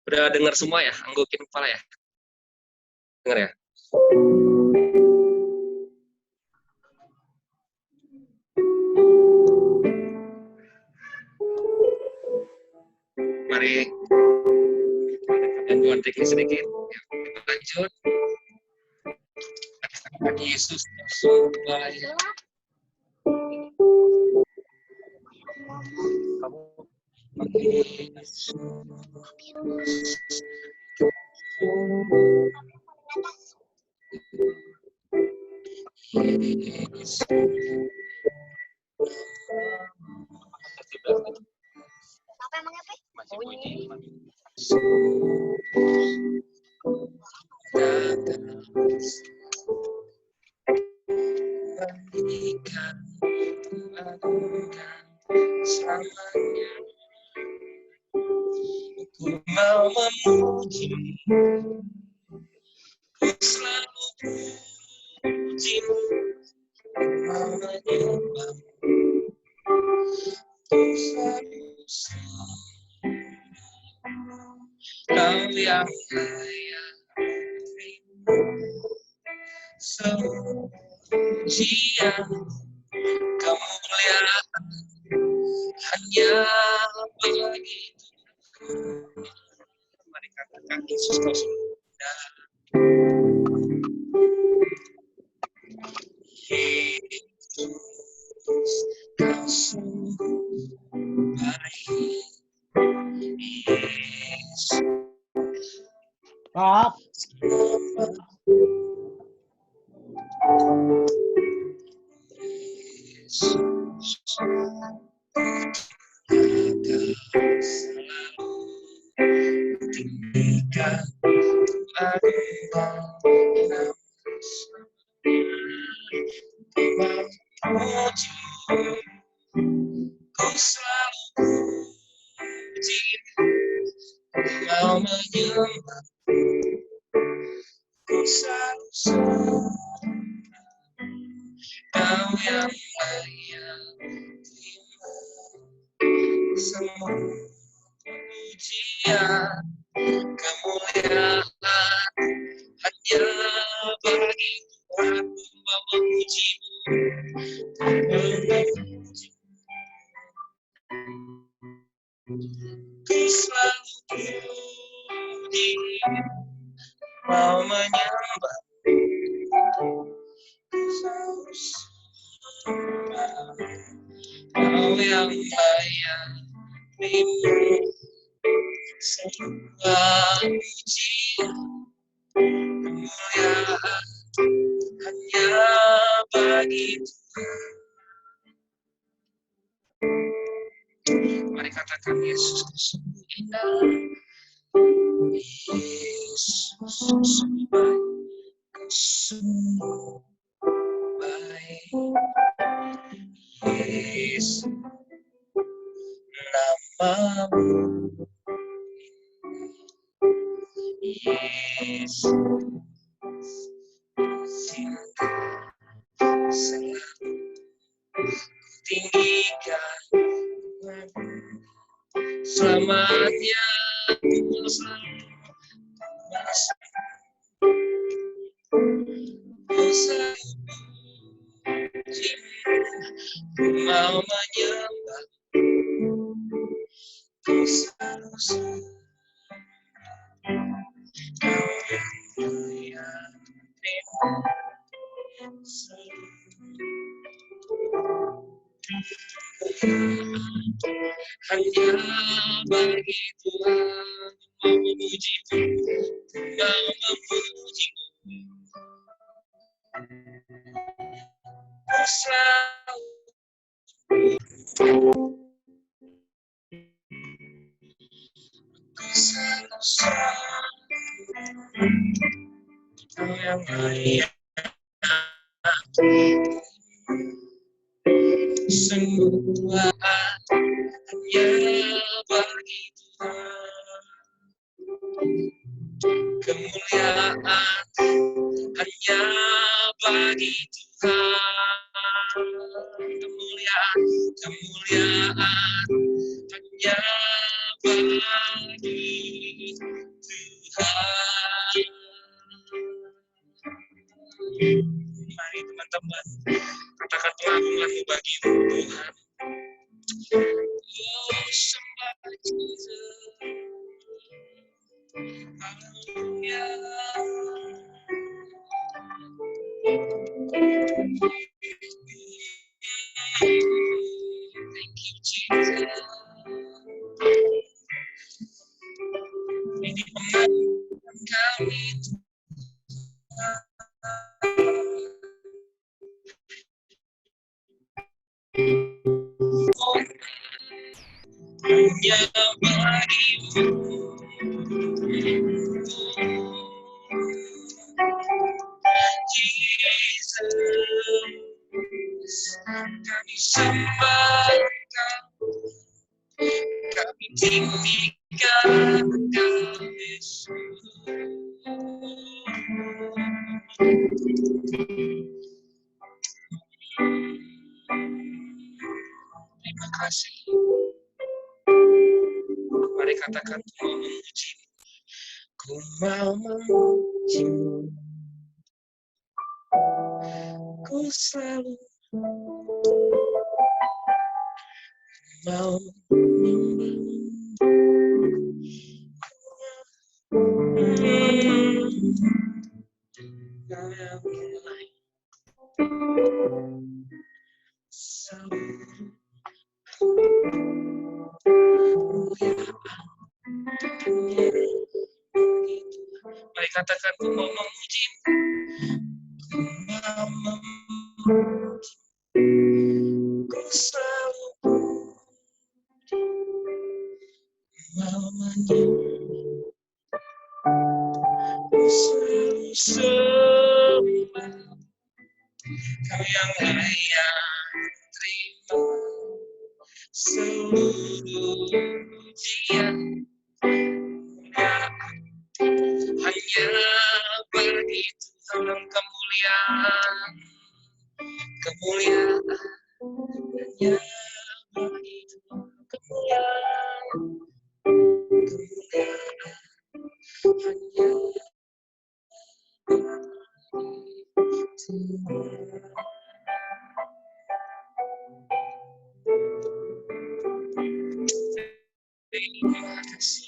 Udah dengar semua ya? Anggukin kepala ya? Dengar ya? Mari bantuan teknis sedikit. Ya, kita lanjut. Yesus supaya Apa emangnya, Pe? Bunyi. berikan selamanya. Ku mau memuji, ku selalu pujimu, mau menyembah, ku selalu Kau yang layak pujian, kemuliaan hanya bagi Tuhan. Mari katakan Yesus kau sudah. Yesus kau sungguh baik. Yesus. Stop. Yesus akan selalu tinggikan agungkan nama memuji, ku selalu puji, mau menyembah, ku selalu sembah. Kau yang layak terima semua pujian, kemuliaan hanya bagi Tuhan. Mau memujimu, ku selalu puji, mau menyembah, ku selalu sembah. Kau yang layak terima semua pujian, kemuliaan hanya bagi Tuhan. Mari katakan Yesus sungguh indah, Yesus sungguh baik, sungguh baik, Yesus namamu, Yesus cinta selalu tinggikan selamanya, ku selalu merasa, ku selalu pujimu, ku mau menyembah, ku selalu sembah. Kau yang layak terima hanya bagi Tuhan. Mau memujimu, mau memujimu, ku selalu Kau yang layak semua hanya bagi Tuhan. Kemuliaan hanya bagi Tuhan. Kemuliaan hanya bagi Tuhan. Mari teman-teman, katakan pengagunganmu bagimu Tuhan. Oh, sembah Jesus. Haleluya. Thank you, Jesus. Ini pengagungan kami hanya bagimu. Jesus, kami sembah Engkau, kami tinggikan Engkau Yesus. Terima kasih. Mari katakan, ku mau memujimu. Ku mau memujimu. Ku selalu mau mari katakan, ku mau memujimu. Ku mau memujimu. Ku selalu mau menyembah. Ku selalu sembah. Kau yang layak terima seluruh pujian. Hanya bagi Tuhan kemuliaan, kemuliaan. Hanya bagi Tuhan kemuliaan, kemuliaan. Hanya bagi Tuhan. Terima kasih.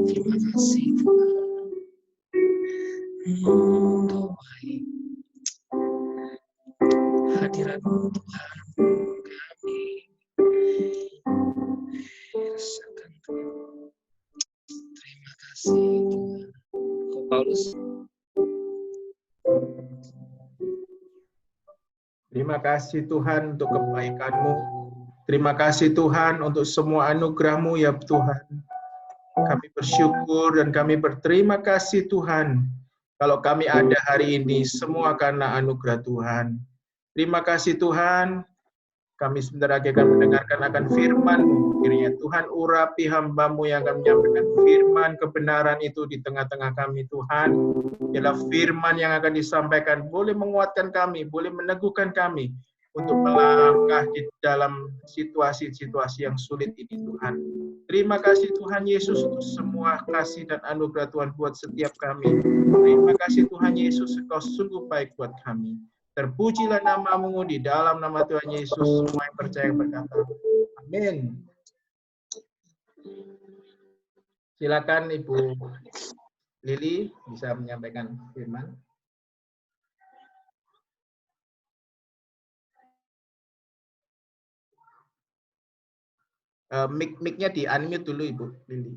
Terima kasih Tuhan. Engkau baik. Hadirat-Mu Tuhan kami rasakan. Terima kasih Tuhan. Kau Paulus. Terima kasih Tuhan untuk kebaikan-Mu. Terima kasih Tuhan untuk semua anugerah-Mu ya Tuhan. Kami bersyukur dan kami berterima kasih Tuhan. Kalau kami ada hari ini, semua karena anugerah Tuhan. Terima kasih Tuhan. Kami sebentar lagi akan mendengarkan akan firman-Mu. Kiranya Tuhan urapi hamba-Mu yang akan menyampaikan firman kebenaran itu di tengah-tengah kami Tuhan. Ialah firman yang akan disampaikan boleh menguatkan kami, boleh meneguhkan kami untuk melangkah di dalam situasi-situasi yang sulit ini Tuhan. Terima kasih Tuhan Yesus untuk semua kasih dan anugerah Tuhan buat setiap kami. Terima kasih Tuhan Yesus, Engkau sungguh baik buat kami. Terpujilah nama-Mu di dalam nama Tuhan Yesus. Semua yang percaya berkata, amin. Silakan Ibu Lili bisa menyampaikan firman. Mic-nya di unmute dulu Ibu Lili.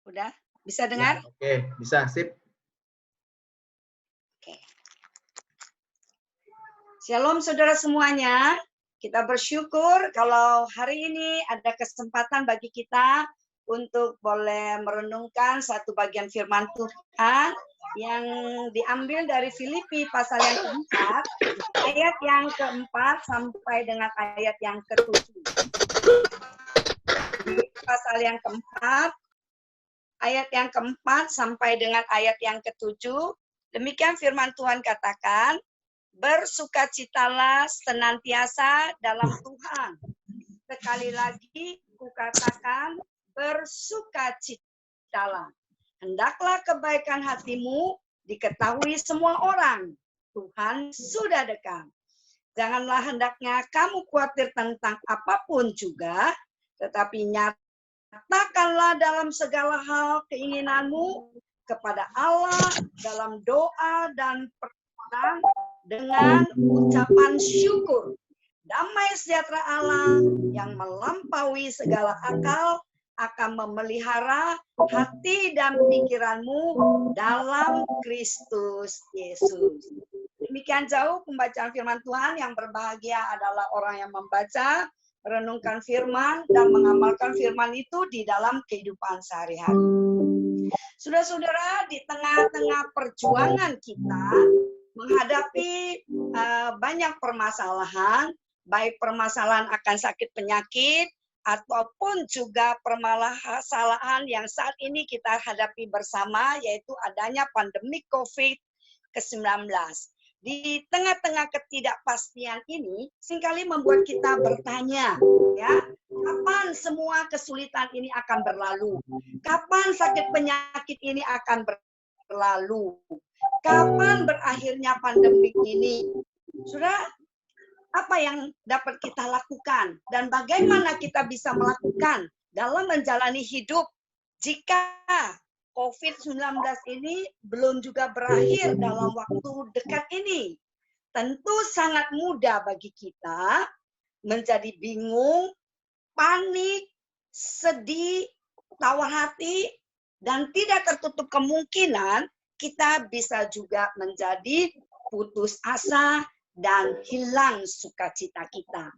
Udah, bisa dengar? Ya, oke, bisa, sip. Oke. Shalom saudara semuanya. Kita bersyukur kalau hari ini ada kesempatan bagi kita untuk boleh merenungkan satu bagian firman Tuhan yang diambil dari Filipi pasal yang keempat, ayat yang keempat sampai dengan ayat yang ketujuh. Pasal yang keempat, ayat yang keempat sampai dengan ayat yang ketujuh. Demikian firman Tuhan katakan, bersukacitalah senantiasa dalam Tuhan. Sekali lagi kukatakan, bersukacitalah. Hendaklah kebaikan hatimu diketahui semua orang. Tuhan sudah dekat. Janganlah hendaknya kamu khawatir tentang apapun juga, tetapi nyatakanlah dalam segala hal keinginanmu kepada Allah dalam doa dan permohonan dengan ucapan syukur. Damai sejahtera Allah yang melampaui segala akal akan memelihara hati dan pikiranmu dalam Kristus Yesus. Demikian jauh pembacaan firman Tuhan. Yang berbahagia adalah orang yang membaca, merenungkan firman, dan mengamalkan firman itu di dalam kehidupan sehari-hari. Saudara-saudara, di tengah-tengah perjuangan kita menghadapi banyak permasalahan, baik permasalahan akan sakit penyakit, ataupun juga permasalahan yang saat ini kita hadapi bersama, yaitu adanya pandemi COVID-19. Di tengah-tengah ketidakpastian ini, seringkali membuat kita bertanya, ya, kapan semua kesulitan ini akan berlalu? Kapan sakit penyakit ini akan berlalu? Kapan berakhirnya pandemi ini? Sudah, apa yang dapat kita lakukan? Dan bagaimana kita bisa melakukan dalam menjalani hidup jika COVID-19 ini belum juga berakhir dalam waktu dekat ini? Tentu sangat mudah bagi kita menjadi bingung, panik, sedih, tawar hati, dan tidak tertutup kemungkinan kita bisa juga menjadi putus asa dan hilang sukacita kita.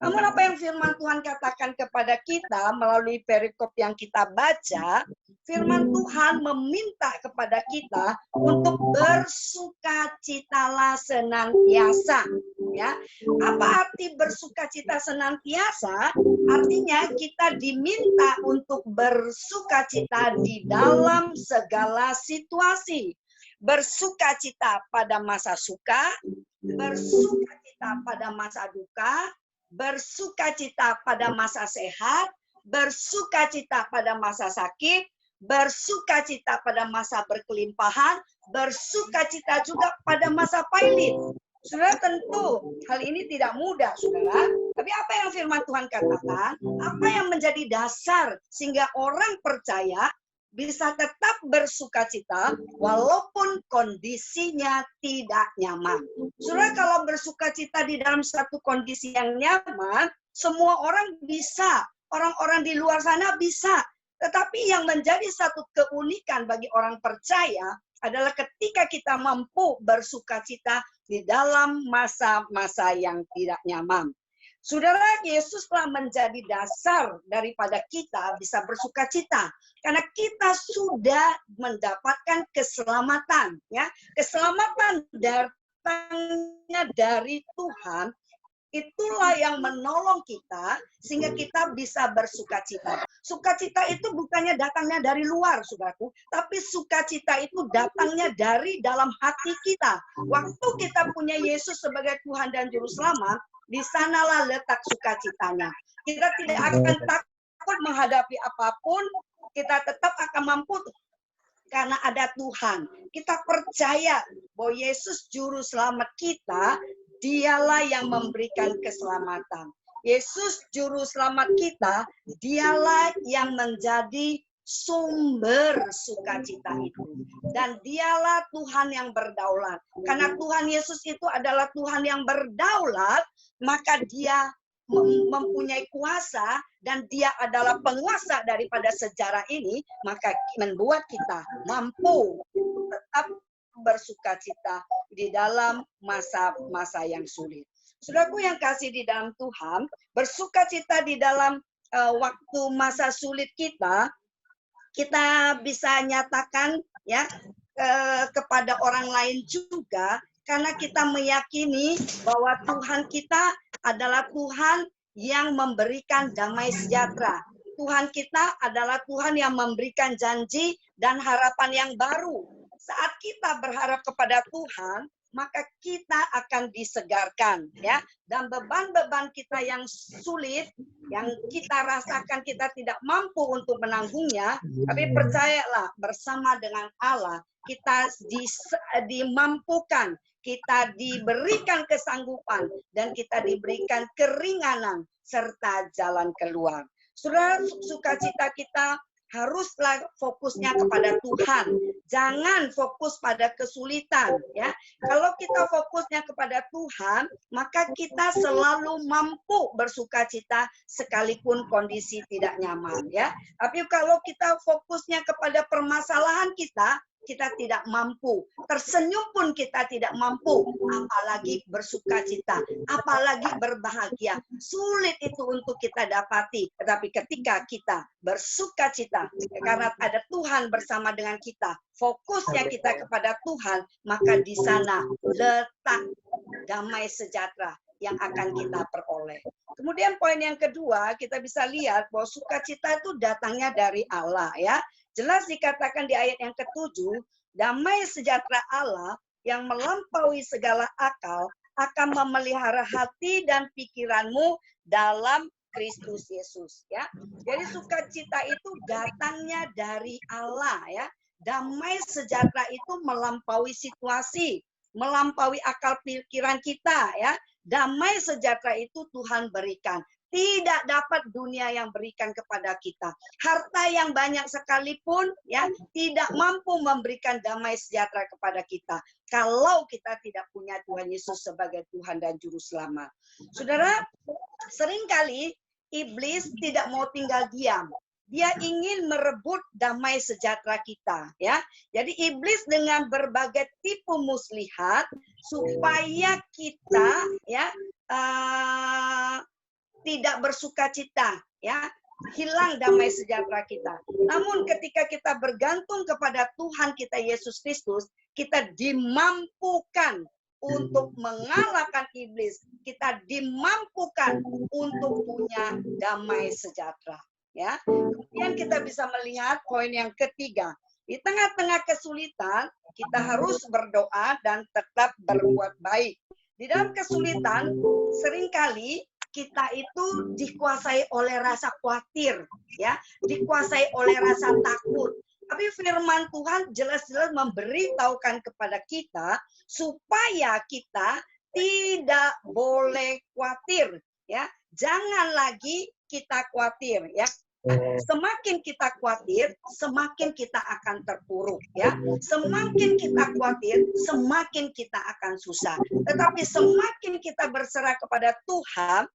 Namun apa yang firman Tuhan katakan kepada kita melalui perikop yang kita baca, firman Tuhan meminta kepada kita untuk bersukacitalah senantiasa. Ya, apa arti bersukacita senantiasa? Artinya kita diminta untuk bersukacita di dalam segala situasi. Bersukacita pada masa suka, bersukacita pada masa duka, bersukacita pada masa sehat, bersukacita pada masa sakit, bersukacita pada masa berkelimpahan, bersukacita juga pada masa pailit. Saudara, tentu hal ini tidak mudah, saudara. Tapi apa yang firman Tuhan katakan, apa yang menjadi dasar sehingga orang percaya bisa tetap bersukacita walaupun kondisinya tidak nyaman. Saudara, kalau bersukacita di dalam satu kondisi yang nyaman, semua orang bisa, orang-orang di luar sana bisa. Tetapi yang menjadi satu keunikan bagi orang percaya adalah ketika kita mampu bersukacita di dalam masa-masa yang tidak nyaman. Saudara, Yesus telah menjadi dasar daripada kita bisa bersukacita. Karena kita sudah mendapatkan keselamatan. Ya, keselamatan datangnya dari Tuhan, itulah yang menolong kita sehingga kita bisa bersukacita. Sukacita itu bukannya datangnya dari luar, saudaraku, tapi sukacita itu datangnya dari dalam hati kita. Waktu kita punya Yesus sebagai Tuhan dan Juru Selamat, di sanalah letak sukacitanya. Kita tidak akan takut menghadapi apapun, kita tetap akan mampu karena ada Tuhan. Kita percaya bahwa Yesus Juru Selamat kita, Dialah yang memberikan keselamatan. Yesus Juru Selamat kita, Dialah yang menjadi sumber sukacita itu. Dan Dialah Tuhan yang berdaulat. Karena Tuhan Yesus itu adalah Tuhan yang berdaulat, maka Dia mempunyai kuasa dan Dia adalah penguasa daripada sejarah ini, maka membuat kita mampu tetap bersukacita di dalam masa-masa yang sulit. Saudaraku yang kasih di dalam Tuhan, bersukacita di dalam waktu masa sulit kita bisa nyatakan ya kepada orang lain juga, karena kita meyakini bahwa Tuhan kita adalah Tuhan yang memberikan damai sejahtera. Tuhan kita adalah Tuhan yang memberikan janji dan harapan yang baru. Saat kita berharap kepada Tuhan, maka kita akan disegarkan, ya. Dan beban-beban kita yang sulit, yang kita rasakan kita tidak mampu untuk menanggungnya, tapi percayalah, bersama dengan Allah kita dimampukan, kita diberikan kesanggupan, dan kita diberikan keringanan serta jalan keluar. Saudara, sukacita kita haruslah fokusnya kepada Tuhan. Jangan fokus pada kesulitan, ya. Kalau kita fokusnya kepada Tuhan, maka kita selalu mampu bersukacita sekalipun kondisi tidak nyaman, ya. Tapi kalau kita fokusnya kepada permasalahan kita tidak mampu. Tersenyum pun kita tidak mampu, apalagi bersukacita, apalagi berbahagia. Sulit itu untuk kita dapati. Tetapi ketika kita bersukacita, karena ada Tuhan bersama dengan kita, fokusnya kita kepada Tuhan, maka di sana letak damai sejahtera yang akan kita peroleh. Kemudian poin yang kedua, kita bisa lihat bahwa sukacita itu datangnya dari Allah, ya. Jelas dikatakan di ayat yang ke-7, damai sejahtera Allah yang melampaui segala akal akan memelihara hati dan pikiranmu dalam Kristus Yesus, ya. Jadi sukacita itu datangnya dari Allah, ya. Damai sejahtera itu melampaui situasi, melampaui akal pikiran kita, ya. Damai sejahtera itu Tuhan berikan. Tidak dapat dunia yang berikan kepada kita. Harta yang banyak sekalipun, ya, tidak mampu memberikan damai sejahtera kepada kita kalau kita tidak punya Tuhan Yesus sebagai Tuhan dan Juru Selamat. Saudara, seringkali iblis tidak mau tinggal diam. Dia ingin merebut damai sejahtera kita, ya. Jadi iblis dengan berbagai tipu muslihat supaya kita, ya, tidak bersukacita, ya, hilang damai sejahtera kita. Namun ketika kita bergantung kepada Tuhan kita Yesus Kristus, kita dimampukan untuk mengalahkan iblis. Kita dimampukan untuk punya damai sejahtera, ya. Kemudian kita bisa melihat poin yang ketiga. Di tengah-tengah kesulitan, kita harus berdoa dan tetap berbuat baik. Di dalam kesulitan, seringkali kita itu dikuasai oleh rasa khawatir, ya, dikuasai oleh rasa takut. Tapi firman Tuhan jelas-jelas memberitahukan kepada kita supaya kita tidak boleh khawatir, ya. Jangan lagi kita khawatir, ya. Semakin kita khawatir, semakin kita akan terpuruk, ya. Semakin kita khawatir, semakin kita akan susah. Tetapi semakin kita berserah kepada Tuhan,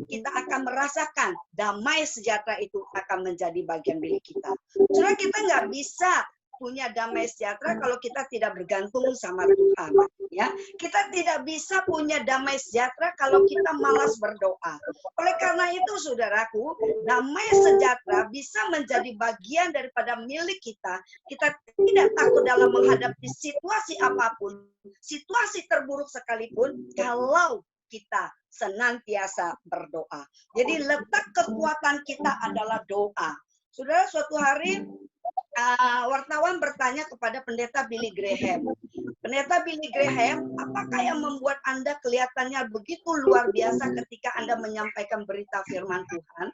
kita akan merasakan damai sejahtera itu akan menjadi bagian milik kita. Saudara, kita nggak bisa punya damai sejahtera kalau kita tidak bergantung sama Tuhan, ya. Kita tidak bisa punya damai sejahtera kalau kita malas berdoa. Oleh karena itu, saudaraku, damai sejahtera bisa menjadi bagian daripada milik kita. Kita tidak takut dalam menghadapi situasi apapun, situasi terburuk sekalipun, kalau kita senantiasa berdoa. Jadi letak kekuatan kita adalah doa. Saudara, suatu hari wartawan bertanya kepada pendeta Billy Graham. Pendeta Billy Graham, apakah yang membuat Anda kelihatannya begitu luar biasa ketika Anda menyampaikan berita firman Tuhan?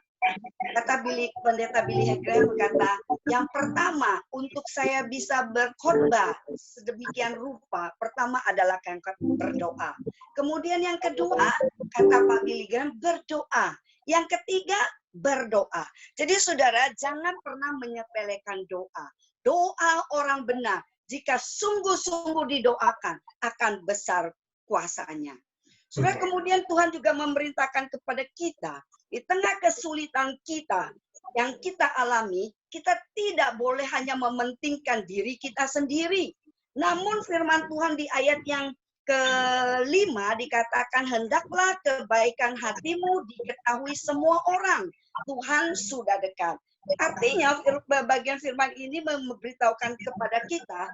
Kata pendeta Billy Graham berkata, yang pertama, untuk saya bisa berkhotbah sedemikian rupa, pertama adalah berdoa. Kemudian yang kedua, kata Pak Billy Graham, berdoa. Yang ketiga, berdoa. Jadi saudara, jangan pernah menyepelekan doa. Doa orang benar, jika sungguh-sungguh didoakan, akan besar kuasanya. Saudara, kemudian Tuhan juga memerintahkan kepada kita, di tengah kesulitan kita yang kita alami, kita tidak boleh hanya mementingkan diri kita sendiri. Namun firman Tuhan di ayat yang ke-5 dikatakan, hendaklah kebaikan hatimu diketahui semua orang. Tuhan sudah dekat. Artinya bagian firman ini memberitahukan kepada kita,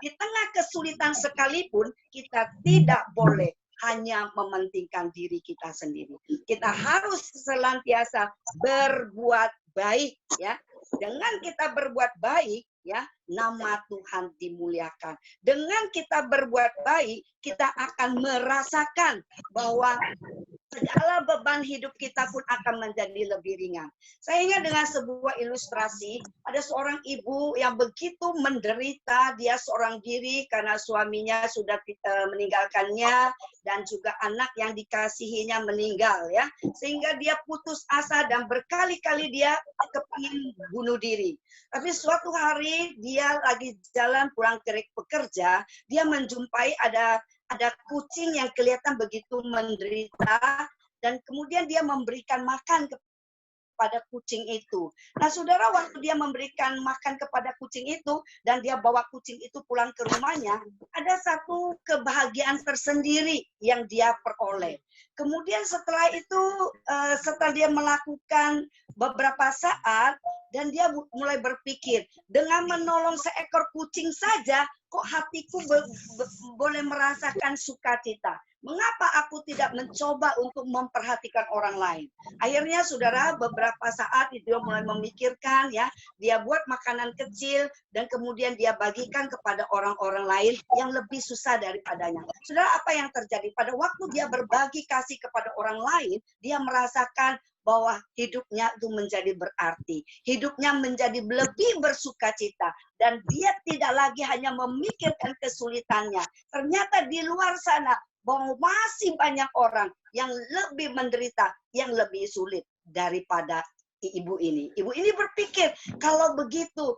di tengah kesulitan sekalipun, kita tidak boleh hanya mementingkan diri kita sendiri. Kita harus senantiasa berbuat baik, ya. Dengan kita berbuat baik, ya, nama Tuhan dimuliakan. Dengan kita berbuat baik, kita akan merasakan bahwa segala beban hidup kita pun akan menjadi lebih ringan. Saya ingat dengan sebuah ilustrasi, ada seorang ibu yang begitu menderita, dia seorang diri karena suaminya sudah meninggalkannya, dan juga anak yang dikasihinya meninggal, ya, sehingga dia putus asa dan berkali-kali dia kepingin bunuh diri. Tapi suatu hari dia lagi jalan pulang bekerja, dia menjumpai ada kucing yang kelihatan begitu menderita, dan kemudian dia memberikan makan kepada kucing itu. Nah, saudara, waktu dia memberikan makan kepada kucing itu dan dia bawa kucing itu pulang ke rumahnya, ada satu kebahagiaan tersendiri yang dia peroleh. Kemudian setelah itu, setelah dia melakukan beberapa saat, dan dia mulai berpikir, dengan menolong seekor kucing saja, kok hatiku boleh merasakan sukacita. Mengapa aku tidak mencoba untuk memperhatikan orang lain? Akhirnya, saudara, beberapa saat dia mulai memikirkan, ya, dia buat makanan kecil dan kemudian dia bagikan kepada orang-orang lain yang lebih susah daripadanya. Saudara, apa yang terjadi? Pada waktu dia berbagi kasih kepada orang lain, dia merasakan bahwa hidupnya itu menjadi berarti. Hidupnya menjadi lebih bersukacita. Dan dia tidak lagi hanya memikirkan kesulitannya. Ternyata di luar sana, bahwa masih banyak orang yang lebih menderita, yang lebih sulit daripada ibu ini. Ibu ini berpikir, kalau begitu,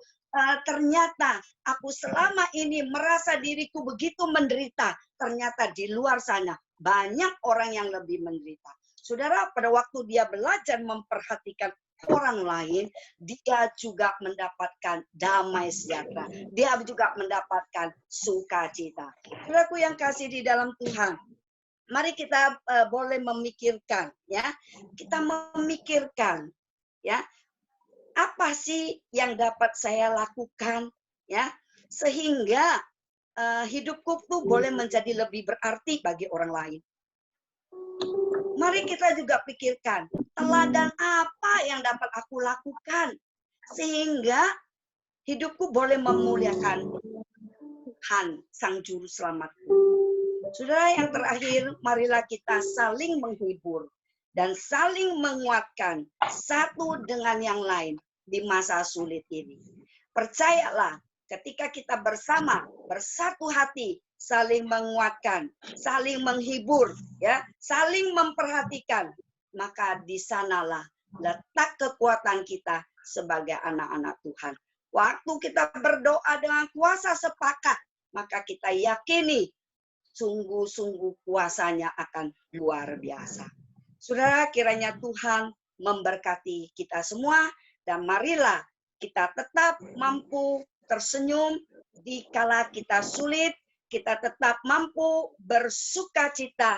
ternyata aku selama ini merasa diriku begitu menderita. Ternyata di luar sana, banyak orang yang lebih menderita. Saudara, pada waktu dia belajar memperhatikan orang lain, dia juga mendapatkan damai sejahtera. Dia juga mendapatkan sukacita. Saudaraku yang kasih di dalam Tuhan, mari kita boleh memikirkan, ya. Kita memikirkan, ya, apa sih yang dapat saya lakukan, ya, sehingga hidupku tuh boleh menjadi lebih berarti bagi orang lain. Mari kita juga pikirkan, teladan apa yang dapat aku lakukan sehingga hidupku boleh memuliakan Tuhan, Sang Juru Selamatku. Saudara, yang terakhir, marilah kita saling menghibur dan saling menguatkan satu dengan yang lain di masa sulit ini. Percayalah, ketika kita bersama, bersatu hati, saling menguatkan, saling menghibur, ya, saling memperhatikan, maka di sanalah letak kekuatan kita sebagai anak-anak Tuhan. Waktu kita berdoa dengan kuasa sepakat, maka kita yakini sungguh-sungguh kuasanya akan luar biasa. Saudara, kiranya Tuhan memberkati kita semua, dan marilah kita tetap mampu tersenyum di kala kita sulit, kita tetap mampu bersukacita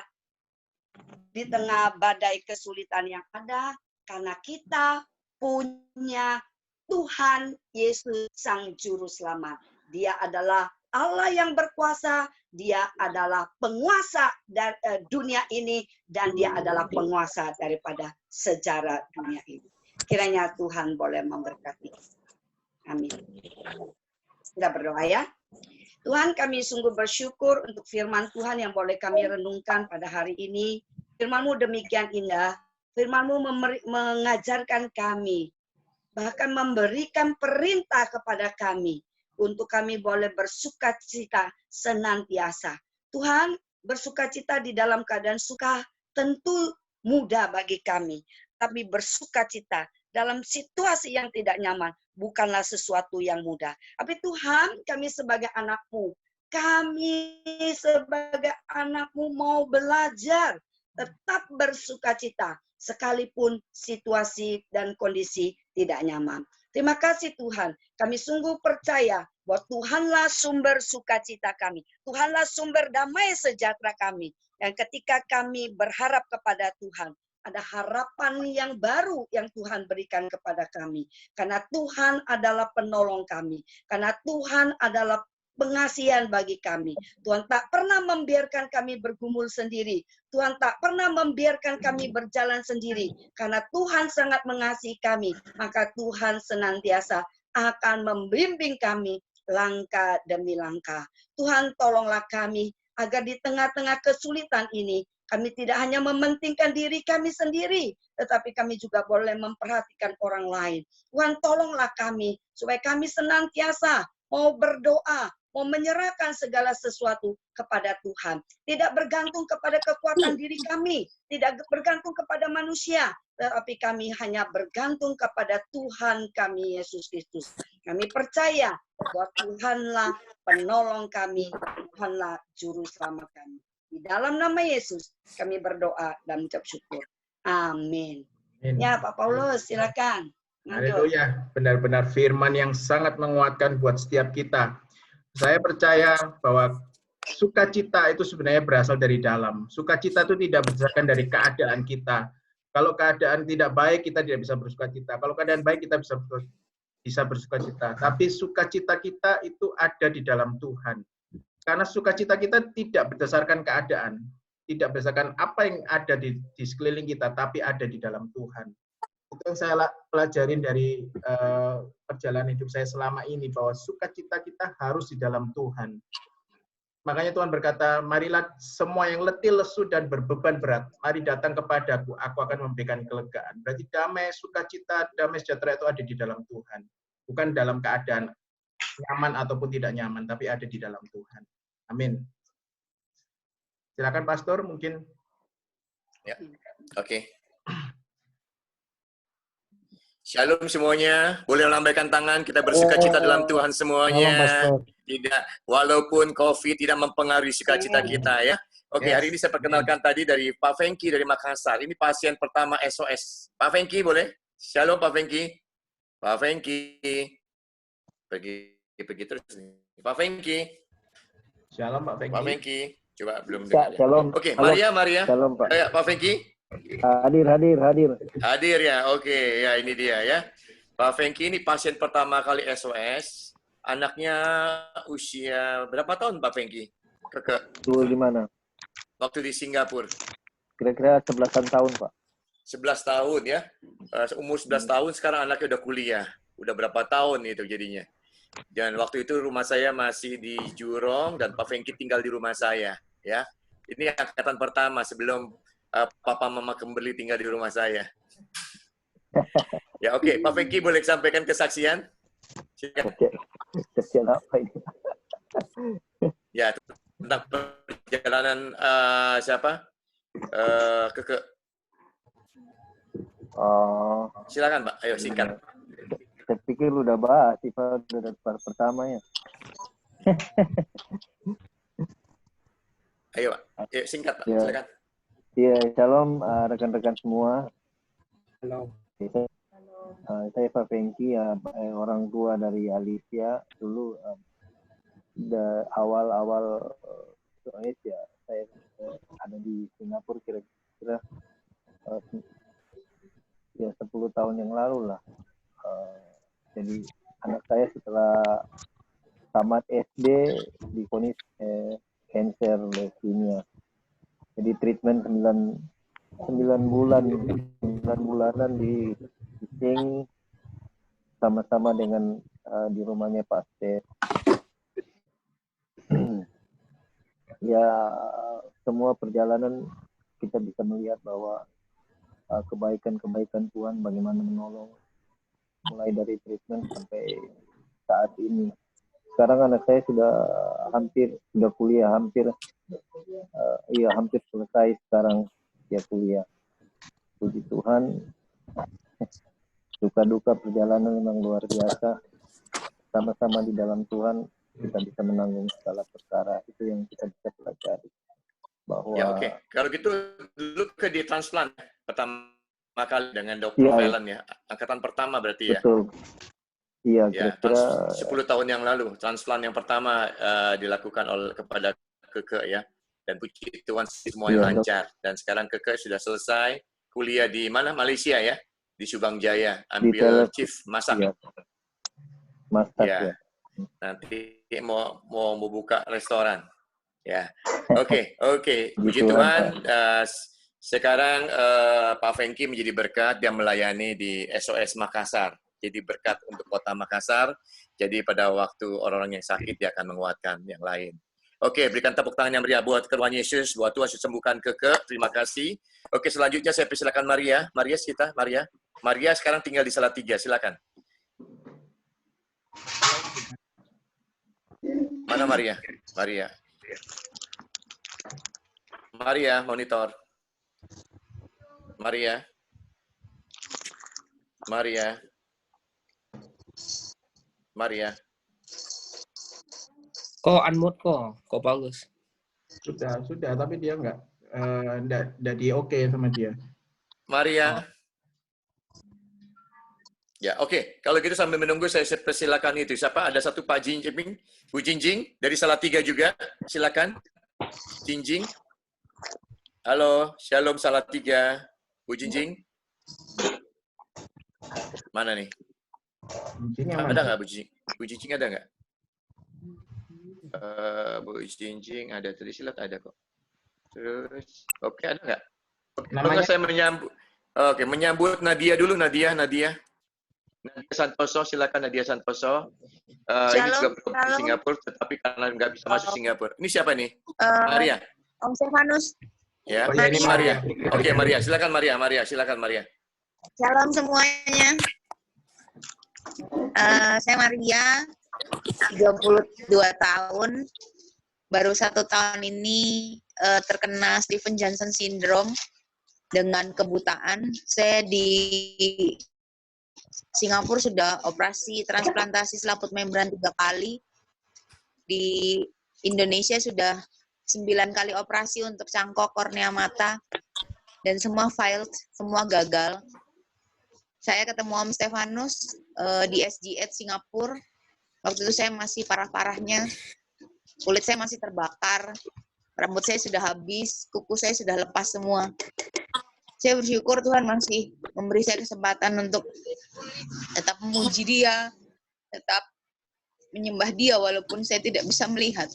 di tengah badai kesulitan yang ada, karena kita punya Tuhan Yesus Sang Juru Selamat. Dia adalah Allah yang berkuasa, dia adalah penguasa dari dunia ini, dan dia adalah penguasa daripada sejarah dunia ini. Kiranya Tuhan boleh memberkati. Amin. Kita berdoa, ya. Tuhan, kami sungguh bersyukur untuk firman Tuhan yang boleh kami renungkan pada hari ini. Firman-Mu demikian indah, firman-Mu mengajarkan kami, bahkan memberikan perintah kepada kami, untuk kami boleh bersukacita senantiasa. Tuhan, bersukacita di dalam keadaan suka tentu mudah bagi kami, tapi bersukacita dalam situasi yang tidak nyaman bukanlah sesuatu yang mudah. Tapi Tuhan, kami sebagai anak-Mu, mau belajar tetap bersukacita sekalipun situasi dan kondisi tidak nyaman. Terima kasih Tuhan, kami sungguh percaya bahwa Tuhanlah sumber sukacita kami. Tuhanlah sumber damai sejahtera kami. Dan ketika kami berharap kepada Tuhan, ada harapan yang baru yang Tuhan berikan kepada kami. Karena Tuhan adalah penolong kami. Karena Tuhan adalah pengasihan bagi kami. Tuhan tak pernah membiarkan kami bergumul sendiri. Tuhan tak pernah membiarkan kami berjalan sendiri. Karena Tuhan sangat mengasihi kami. Maka Tuhan senantiasa akan membimbing kami langkah demi langkah. Tuhan tolonglah kami agar di tengah-tengah kesulitan ini kami tidak hanya mementingkan diri kami sendiri, tetapi kami juga boleh memperhatikan orang lain. Tuhan tolonglah kami supaya kami senantiasa mau berdoa, mau menyerahkan segala sesuatu kepada Tuhan. Tidak bergantung kepada kekuatan diri kami, tidak bergantung kepada manusia, tetapi kami hanya bergantung kepada Tuhan kami, Yesus Kristus. Kami percaya bahwa Tuhanlah penolong kami, Tuhanlah juru selamat kami. Di dalam nama Yesus kami berdoa dan mengucap syukur. Amin. Ya, Pak Paulus, silakan. Haleluya, benar-benar firman yang sangat menguatkan buat setiap kita. Saya percaya bahwa sukacita itu sebenarnya berasal dari dalam. Sukacita itu tidak berdasarkan dari keadaan kita. Kalau keadaan tidak baik, kita tidak bisa bersukacita. Kalau keadaan baik, kita bisa bersukacita. Tapi sukacita kita itu ada di dalam Tuhan. Karena sukacita kita tidak berdasarkan keadaan, tidak berdasarkan apa yang ada di sekeliling kita, tapi ada di dalam Tuhan. Itu yang saya pelajarin dari perjalanan hidup saya selama ini, bahwa sukacita kita harus di dalam Tuhan. Makanya Tuhan berkata, marilah semua yang letih, lesu, dan berbeban berat, mari datang kepadaku, aku akan memberikan kelegaan. Berarti damai, sukacita, damai sejahtera itu ada di dalam Tuhan. Bukan dalam keadaan nyaman ataupun tidak nyaman, tapi ada di dalam Tuhan. Amin. Silakan Pastor, mungkin. Ya, oke. Shalom semuanya. Boleh lambaikan tangan, kita bersukacita dalam Tuhan semuanya. Tidak, walaupun COVID tidak mempengaruhi sukacita kita ya. Oke, hari ini saya perkenalkan tadi dari Pak Fengki dari Makassar. Ini pasien pertama SOS. Pak Fengki boleh? Shalom Pak Fengki. Pak Fengki. Pergi terus nih. Pak Fengki. Shalom Pak Fengki. Pak Fengki. Coba belum dengar. Shalom. Oke, Halo. Maria. Shalom Pak. Pak Fengki. Hadir. Hadir ya, oke. Ya ini dia ya. Pak Fengki ini pasien pertama kali SOS. Anaknya usia berapa tahun Pak Fengki? Dulu di mana? Waktu di Singapura. Kira-kira 11-an tahun Pak. 11 tahun ya. Umur 11 tahun sekarang anaknya udah kuliah. Udah berapa tahun itu jadinya. Dan waktu itu rumah saya masih di Jurong dan Pak Fengki tinggal di rumah saya ya. Ini angkatan pertama sebelum Papa Mama Kimberly tinggal di rumah saya. Ya oke, Pak Fengki boleh sampaikan kesaksian? Oke. Kesaksian apa ini? Ya, tentang perjalanan siapa? Keke. Oh. Silakan Pak, ayo singkat. Saya pikir udah bahas, Pak, udah pertama ya. Ayo Pak, ayo, singkat Pak, Ya. silakan. Iya, shalom rekan-rekan semua. Halo. Saya Pak Fengki, orang tua dari Alicia. Dulu awal-awal SOS ya, saya ada di Singapura kira-kira ya 10 tahun yang lalu lah. Jadi anak saya setelah tamat SD divonis kanker leukemia. Jadi treatment 9 bulanan di Sing sama-sama dengan di rumahnya Pak Stef. Ya semua perjalanan kita bisa melihat bahwa kebaikan-kebaikan Tuhan bagaimana menolong mulai dari treatment sampai saat ini. Sekarang anak saya sudah kuliah, hampir selesai sekarang dia kuliah. Puji Tuhan, duka-duka perjalanan memang luar biasa. Sama-sama di dalam Tuhan kita bisa menanggung segala perkara. Itu yang kita bisa pelajari. Bahwa Ya oke, kalau gitu dulu di transplant pertama kali dengan Dr. Valen ya, angkatan pertama berarti ya. Betul. Iya, Ya, kira-kira 10 tahun yang lalu transplant yang pertama dilakukan kepada Keke ya. Dan puji Tuhan semuanya lancar. Dan sekarang Keke sudah selesai kuliah di mana? Malaysia ya, di Subang Jaya, ambil chief masak. Iya. Masak ya. Nanti mau buka restoran. Ya, oke. Puji Puji Tuhan. Sekarang Pak Fengki menjadi berkat yang melayani di SOS Makassar. Jadi berkat untuk kota Makassar. Jadi pada waktu orang-orang yang sakit dia akan menguatkan yang lain. Oke, berikan tepuk tangan yang meriah buat Tuhan Yesus, buat Tuhan sembuhkan Keke. Terima kasih. Oke, selanjutnya saya persilakan Maria. Maria sekarang tinggal di Salatiga. Silakan. Mana Maria? Maria, monitor. Maria. Kok unmute kok bagus. Sudah, tapi dia enggak di oke sama dia. Maria. Ya, oke. Kalau gitu sambil menunggu saya persilakan itu. Siapa? Ada satu Pak Jinjing, Bu Jinjing dari Salatiga juga. Silakan. Jinjing. Halo, Shalom Salatiga. Bu Jinjing. Mana nih? Ada nggak Bu Jinjing? Bu Jinjing ada nggak? Bu Jinjing ada. Tadi silat ada kok. Terus, oke, ada nggak? Namanya saya menyambut Nadia dulu. Nadia Santoso, silakan Nadia Santoso. Ini juga berkembang di Singapura, tetapi karena nggak bisa masuk Singapura. Ini siapa nih? Maria. Om Stefanus. Ya, Maria. ini Maria. Oke, Maria. Silakan Maria. Silakan Maria. Shalom semuanya. Saya Maria, 32 tahun. Baru 1 tahun ini terkena Stephen Johnson Syndrome dengan kebutaan. Saya di Singapura sudah operasi transplantasi selaput membran 3 kali. Di Indonesia sudah 9 kali operasi untuk cangkok kornea mata. Dan semua failed, semua gagal. Saya ketemu Om Stefanus di SGH Singapura. Waktu itu saya masih parah-parahnya. Kulit saya masih terbakar. Rambut saya sudah habis, kuku saya sudah lepas semua. Saya bersyukur Tuhan masih memberi saya kesempatan untuk tetap memuji Dia, tetap menyembah Dia walaupun saya tidak bisa melihat.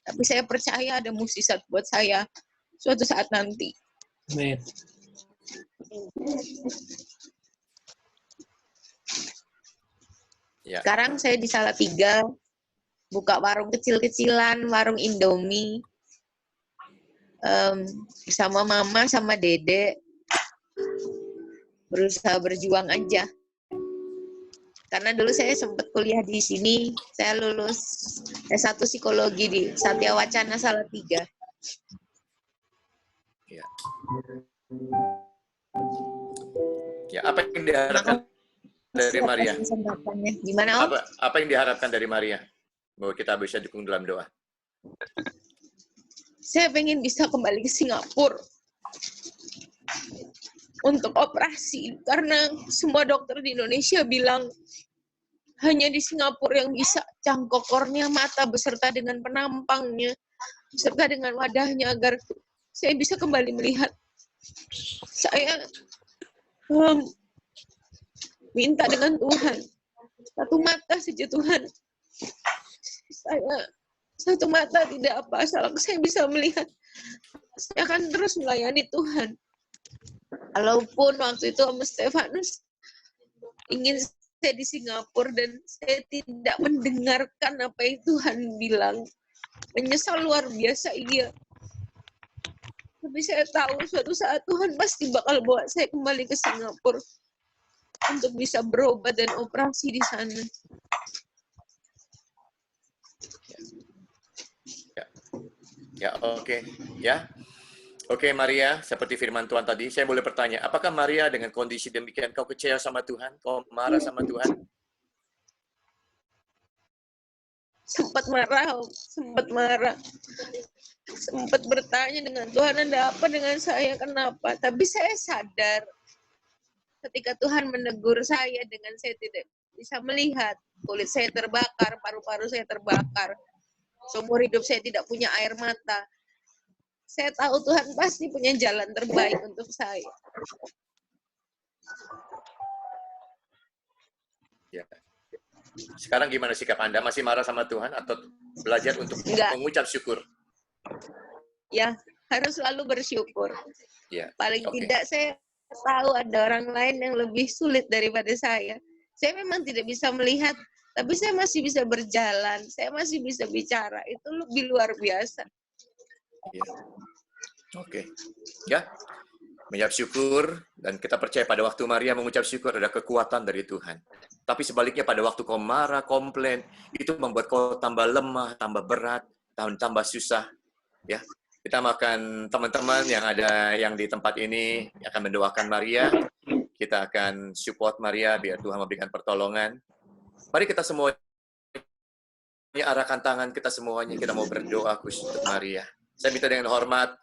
Tapi saya percaya ada mukjizat buat saya suatu saat nanti. Amin. Ya. Sekarang saya di Salatiga, buka warung kecil-kecilan, warung Indomie, bersama Mama sama Dede. Berusaha berjuang aja. Karena dulu saya sempat kuliah di sini, saya lulus S1 Psikologi di Satya Wacana Salatiga. Ya. Ya, apa yang diharapkan dari Maria? Gimana Om? Apa yang diharapkan dari Maria? Bahwa kita bisa dukung dalam doa. Saya pengen bisa kembali ke Singapura untuk operasi karena semua dokter di Indonesia bilang hanya di Singapura yang bisa cangkok kornea mata beserta dengan penampangnya, beserta dengan wadahnya agar saya bisa kembali melihat. Saya minta dengan Tuhan, satu mata saja Tuhan. Saya satu mata tidak apa, asal saya bisa melihat. Saya akan terus melayani Tuhan. Walaupun waktu itu Om Stefanus ingin saya di Singapura dan saya tidak mendengarkan apa yang Tuhan bilang. Menyesal luar biasa, iya. Tapi saya tahu suatu saat Tuhan pasti bakal bawa saya kembali ke Singapura untuk bisa berobat dan operasi di sana. Ya, oke. Ya. Oke, Maria, seperti firman Tuhan tadi, saya boleh bertanya, apakah Maria dengan kondisi demikian kau kecewa sama Tuhan? Kau marah sama Tuhan? Sempat marah, sempat bertanya dengan Tuhan, ada apa dengan saya, kenapa? Tapi saya sadar ketika Tuhan menegur saya dengan saya tidak bisa melihat, kulit saya terbakar, paru-paru saya terbakar, seumur hidup saya tidak punya air mata. Saya tahu Tuhan pasti punya jalan terbaik untuk saya. Ya. Sekarang gimana sikap Anda? Masih marah sama Tuhan atau belajar untuk Enggak. mengucap syukur? Ya, harus selalu bersyukur. Ya. Paling Oke. tidak saya tahu ada orang lain yang lebih sulit daripada saya. Saya memang tidak bisa melihat, tapi saya masih bisa berjalan, saya masih bisa bicara. Itu lebih luar biasa. Ya. Oke. Ya. Mengucap syukur, dan kita percaya pada waktu Maria mengucap syukur ada kekuatan dari Tuhan. Tapi sebaliknya pada waktu kau marah, komplain, itu membuat kau tambah lemah, tambah berat, tambah susah. Ya, kita akan teman-teman yang ada yang di tempat ini akan mendoakan Maria. Kita akan support Maria biar Tuhan memberikan pertolongan. Mari kita semuanya arahkan tangan kita semuanya, kita mau berdoa khusus untuk Maria. Saya minta dengan hormat,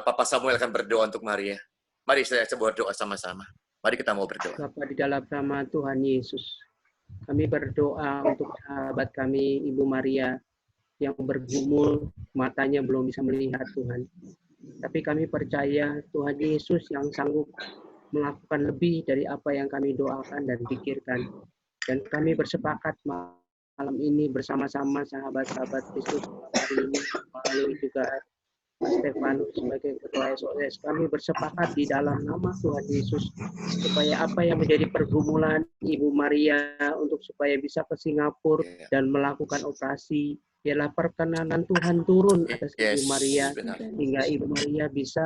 Papa Samuel akan berdoa untuk Maria. Mari saya sebuah doa sama-sama. Mari kita mau berdoa. Bapa di dalam nama Tuhan Yesus, kami berdoa untuk sahabat kami, Ibu Maria, yang bergumul, matanya belum bisa melihat Tuhan. Tapi kami percaya Tuhan Yesus yang sanggup melakukan lebih dari apa yang kami doakan dan pikirkan. Dan kami bersepakat malam ini bersama-sama sahabat-sahabat Kristus hari ini, lalu juga Stefanus sebagai ketua SOS, kami bersepakat di dalam nama Tuhan Yesus supaya apa yang menjadi pergumulan Ibu Maria untuk supaya bisa ke Singapura dan melakukan operasi, ialah perkenanan Tuhan turun atas Ibu Maria, hingga Ibu Maria bisa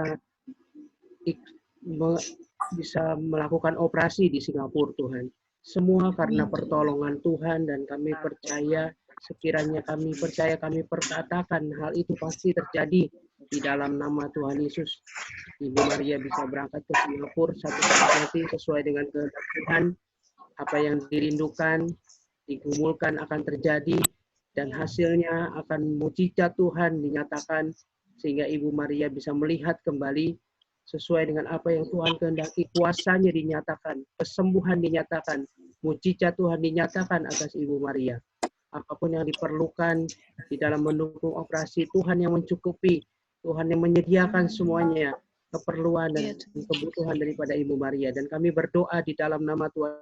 melakukan operasi di Singapura, Tuhan. Semua karena pertolongan Tuhan, dan kami percaya sekiranya kami percaya, kami perkatakan hal itu pasti terjadi di dalam nama Tuhan Yesus. Ibu Maria bisa berangkat ke Singapura satu hati sesuai dengan kehendak Tuhan. Apa yang dirindukan, digumulkan akan terjadi, dan hasilnya akan mujizat Tuhan dinyatakan, sehingga Ibu Maria bisa melihat kembali sesuai dengan apa yang Tuhan kehendaki. Kuasanya dinyatakan, kesembuhan dinyatakan, mujizat Tuhan dinyatakan atas Ibu Maria. Apapun yang diperlukan di dalam mendukung operasi, Tuhan yang mencukupi, Tuhan yang menyediakan semuanya, keperluan dan kebutuhan daripada Ibu Maria. Dan kami berdoa di dalam nama Tuhan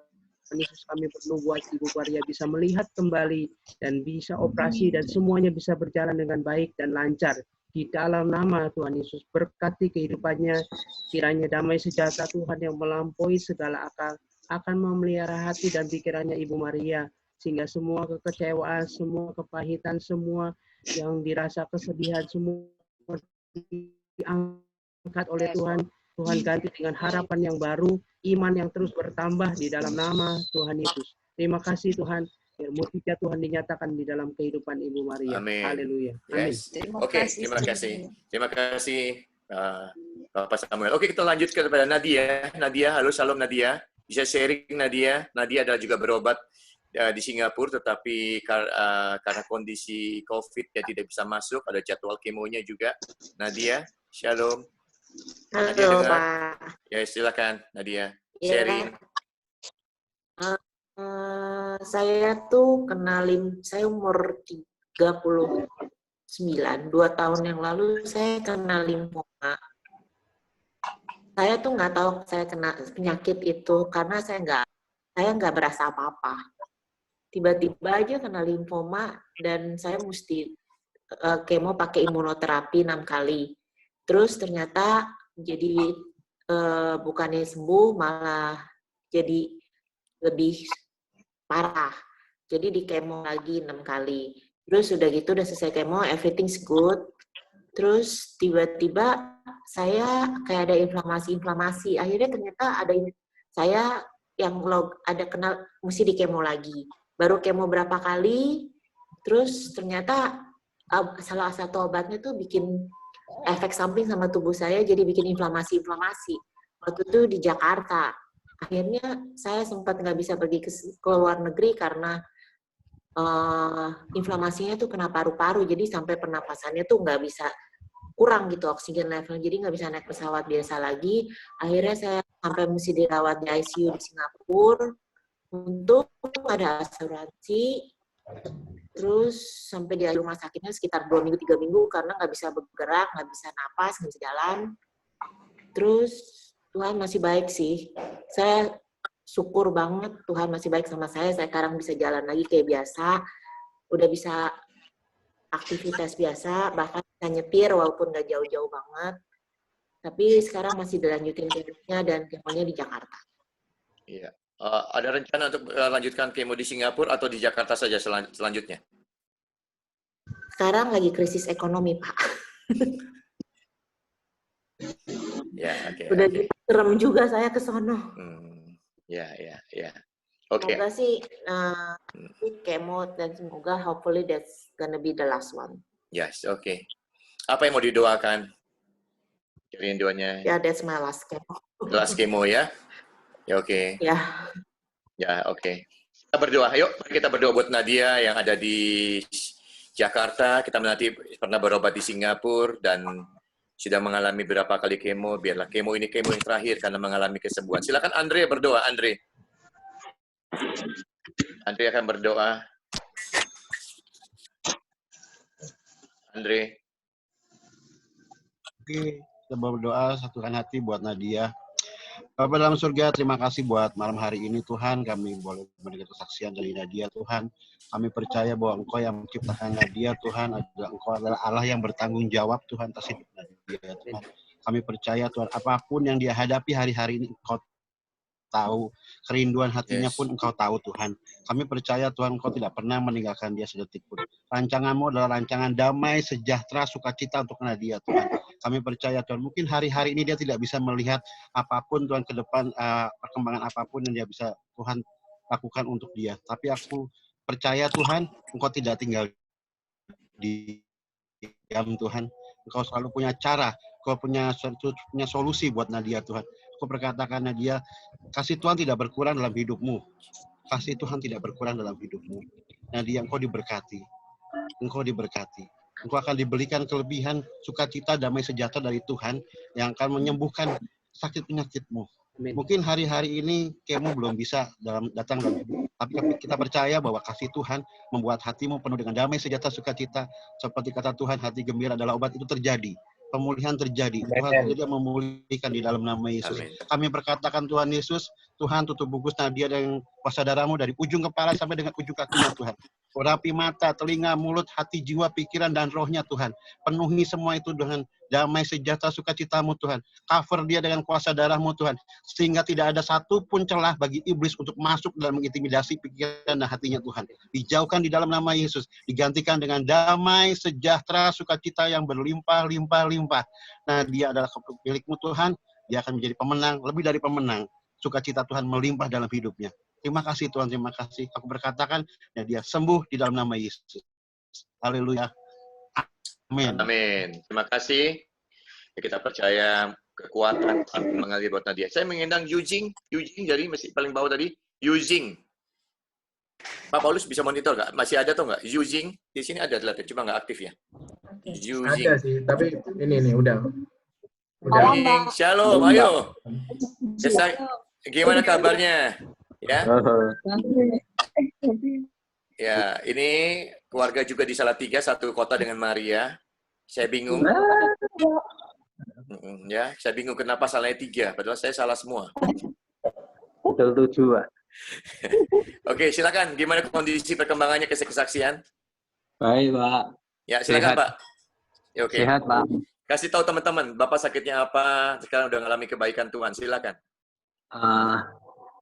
Yesus, kami perlu buat Ibu Maria bisa melihat kembali dan bisa operasi dan semuanya bisa berjalan dengan baik dan lancar. Di dalam nama Tuhan Yesus, berkati kehidupannya, kiranya damai sejahtera Tuhan yang melampaui segala akal akan memelihara hati dan pikirannya Ibu Maria, sehingga semua kekecewaan, semua kepahitan, semua yang dirasa kesedihan, semua diangkat oleh Tuhan. Tuhan ganti dengan harapan yang baru, iman yang terus bertambah di dalam nama Tuhan Yesus. Terima kasih Tuhan, mujizat Tuhan dinyatakan di dalam kehidupan Ibu Maria. Amin. Haleluya. Amin. Yes. Oke, terima kasih. Terima kasih Bapak Samuel. Oke, kita lanjut kepada Nadia. Nadia, halo, salam Nadia. Bisa sharing Nadia. Nadia adalah juga berobat di Singapura, tetapi karena kondisi COVID dia tidak bisa masuk, ada jadwal kemonya juga. Nadia, shalom. Nadia Halo dengar? Pak. Ya, silakan Nadia, Ya. sharing. Saya tuh kenalin, saya umur 39, 2 tahun yang lalu saya kena limfoma. Saya tuh nggak tahu saya kena penyakit itu karena saya nggak berasa apa-apa. Tiba-tiba aja kena limfoma dan saya mesti kemo pakai imunoterapi 6 kali. Terus ternyata jadi bukannya sembuh malah jadi lebih parah. Jadi di kemo lagi 6 kali. Terus udah gitu udah selesai kemo, everything's good. Terus tiba-tiba saya kayak ada inflamasi. Akhirnya ternyata saya yang ada kenal mesti di kemo lagi. Baru kemo berapa kali, terus ternyata salah satu obatnya tuh bikin efek samping sama tubuh saya, jadi bikin inflamasi. Waktu itu di Jakarta. Akhirnya saya sempat nggak bisa pergi ke luar negeri karena inflamasinya tuh kena paru-paru, jadi sampai pernapasannya tuh nggak bisa, kurang gitu oksigen level, jadi nggak bisa naik pesawat biasa lagi. Akhirnya saya sampai mesti dirawat di ICU di Singapura. Untuk ada asuransi, terus sampai di rumah sakitnya sekitar 2 minggu 3 minggu karena nggak bisa bergerak, nggak bisa napas, nggak bisa jalan. Terus Tuhan masih baik sih. Saya syukur banget Tuhan masih baik sama saya sekarang bisa jalan lagi kayak biasa, udah bisa aktivitas biasa, bahkan bisa nyetir walaupun nggak jauh-jauh banget. Tapi sekarang masih dilanjutin kemonya dan kemonya di Jakarta. Iya. Ada rencana untuk lanjutkan kemo di Singapura atau di Jakarta saja selanjutnya? Sekarang lagi krisis ekonomi, Pak. Ya, oke. Udah serem juga saya ke sono. Ya. Oke. Semoga sih kemo dan semoga hopefully that's gonna be the last one. Yes, oke. Apa yang mau didoakan? Kerinduannya. Ya, that's my last kemo. Last kemo ya? Ya, oke. Ya. Ya, oke. Kita berdoa. Yuk, kita berdoa buat Nadia yang ada di Jakarta. Kita nanti pernah berobat di Singapura dan sudah mengalami berapa kali kemo. Biarlah kemo ini kemo yang terakhir karena mengalami kesembuhan. Silakan Andre berdoa, Andre. Andre akan berdoa. Andre. Oke, kita berdoa satukan hati buat Nadia. Bapa dalam surga, terima kasih buat malam hari ini Tuhan. Kami boleh mendengar kesaksian dari Nadia Tuhan. Kami percaya bahwa Engkau yang menciptakan Nadia Tuhan adalah Engkau adalah Allah yang bertanggung jawab Tuhan atas hidup Nadia Tuhan. Kami percaya Tuhan apapun yang dia hadapi hari-hari ini Engkau tahu, kerinduan hatinya pun Engkau tahu Tuhan. Kami percaya Tuhan Engkau tidak pernah meninggalkan dia sedetik pun. Rancangan-Mu adalah rancangan damai, sejahtera, sukacita untuk Nadia Tuhan. Kami percaya Tuhan mungkin hari-hari ini dia tidak bisa melihat apapun Tuhan ke depan, perkembangan apapun yang dia bisa Tuhan lakukan untuk dia. Tapi aku percaya Tuhan Engkau tidak tinggal diam Tuhan. Engkau selalu punya cara, Engkau punya solusi buat Nadia Tuhan. Aku berkatakan Nadia, kasih Tuhan tidak berkurang dalam hidupmu. Kasih Tuhan tidak berkurang dalam hidupmu. Nadia, engkau diberkati. Engkau diberkati. Engkau akan diberikan kelebihan, sukacita, damai sejahtera dari Tuhan yang akan menyembuhkan sakit penyakitmu. Mungkin hari-hari ini kemo belum bisa datang dalam hidup. Tapi kita percaya bahwa kasih Tuhan membuat hatimu penuh dengan damai sejahtera, sukacita. Seperti kata Tuhan, hati gembira adalah obat, itu terjadi. Pemulihan terjadi. Tuhan tidak memulihkan di dalam nama Yesus. Amin. Kami berkatakan Tuhan Yesus, Tuhan tutup bungkus Nadia dengan kuasa darah-Mu dari ujung kepala sampai dengan ujung kakinya Tuhan. Urapi mata, telinga, mulut, hati, jiwa, pikiran, dan rohnya Tuhan. Penuhi semua itu dengan damai sejahtera sukacita-Mu Tuhan. Cover dia dengan kuasa darah-Mu Tuhan. Sehingga tidak ada satupun celah bagi iblis untuk masuk dan mengintimidasi pikiran dan hatinya Tuhan. Dijauhkan di dalam nama Yesus. Digantikan dengan damai sejahtera sukacita yang berlimpah-limpah-limpah. Nah, dia adalah milik-Mu Tuhan. Dia akan menjadi pemenang, lebih dari pemenang. Sukacita Tuhan melimpah dalam hidupnya. Terima kasih Tuhan, terima kasih. Aku berkatakan, dan dia sembuh di dalam nama Yesus. Haleluya. Amin. Amin. Terima kasih. Ya, kita percaya kekuatan mengalir buat Nadia. Saya mengundang Yujing jadi masih paling bawah tadi. Yujing. Pak Paulus bisa monitor nggak? Masih ada atau nggak? Yujing di sini ada terlihat, cuma nggak aktif ya. Yujing. Ada sih, tapi ini udah. Yujing, shalom, ayo. Gimana kabarnya? Ya. Ya, ini keluarga juga di Salatiga, satu kota dengan Maria. Saya bingung. Ya, saya bingung kenapa salahnya 3, padahal saya salah semua. Betul 7, Pak. Oke, silakan. Gimana kondisi perkembangannya kesaksian? Baik, Pak. Ya, silakan, Sehat. Pak. Ya, oke. Sehat, Pak. Kasih tahu teman-teman, Bapak sakitnya apa? Sekarang udah ngalami kebaikan Tuhan. Silakan.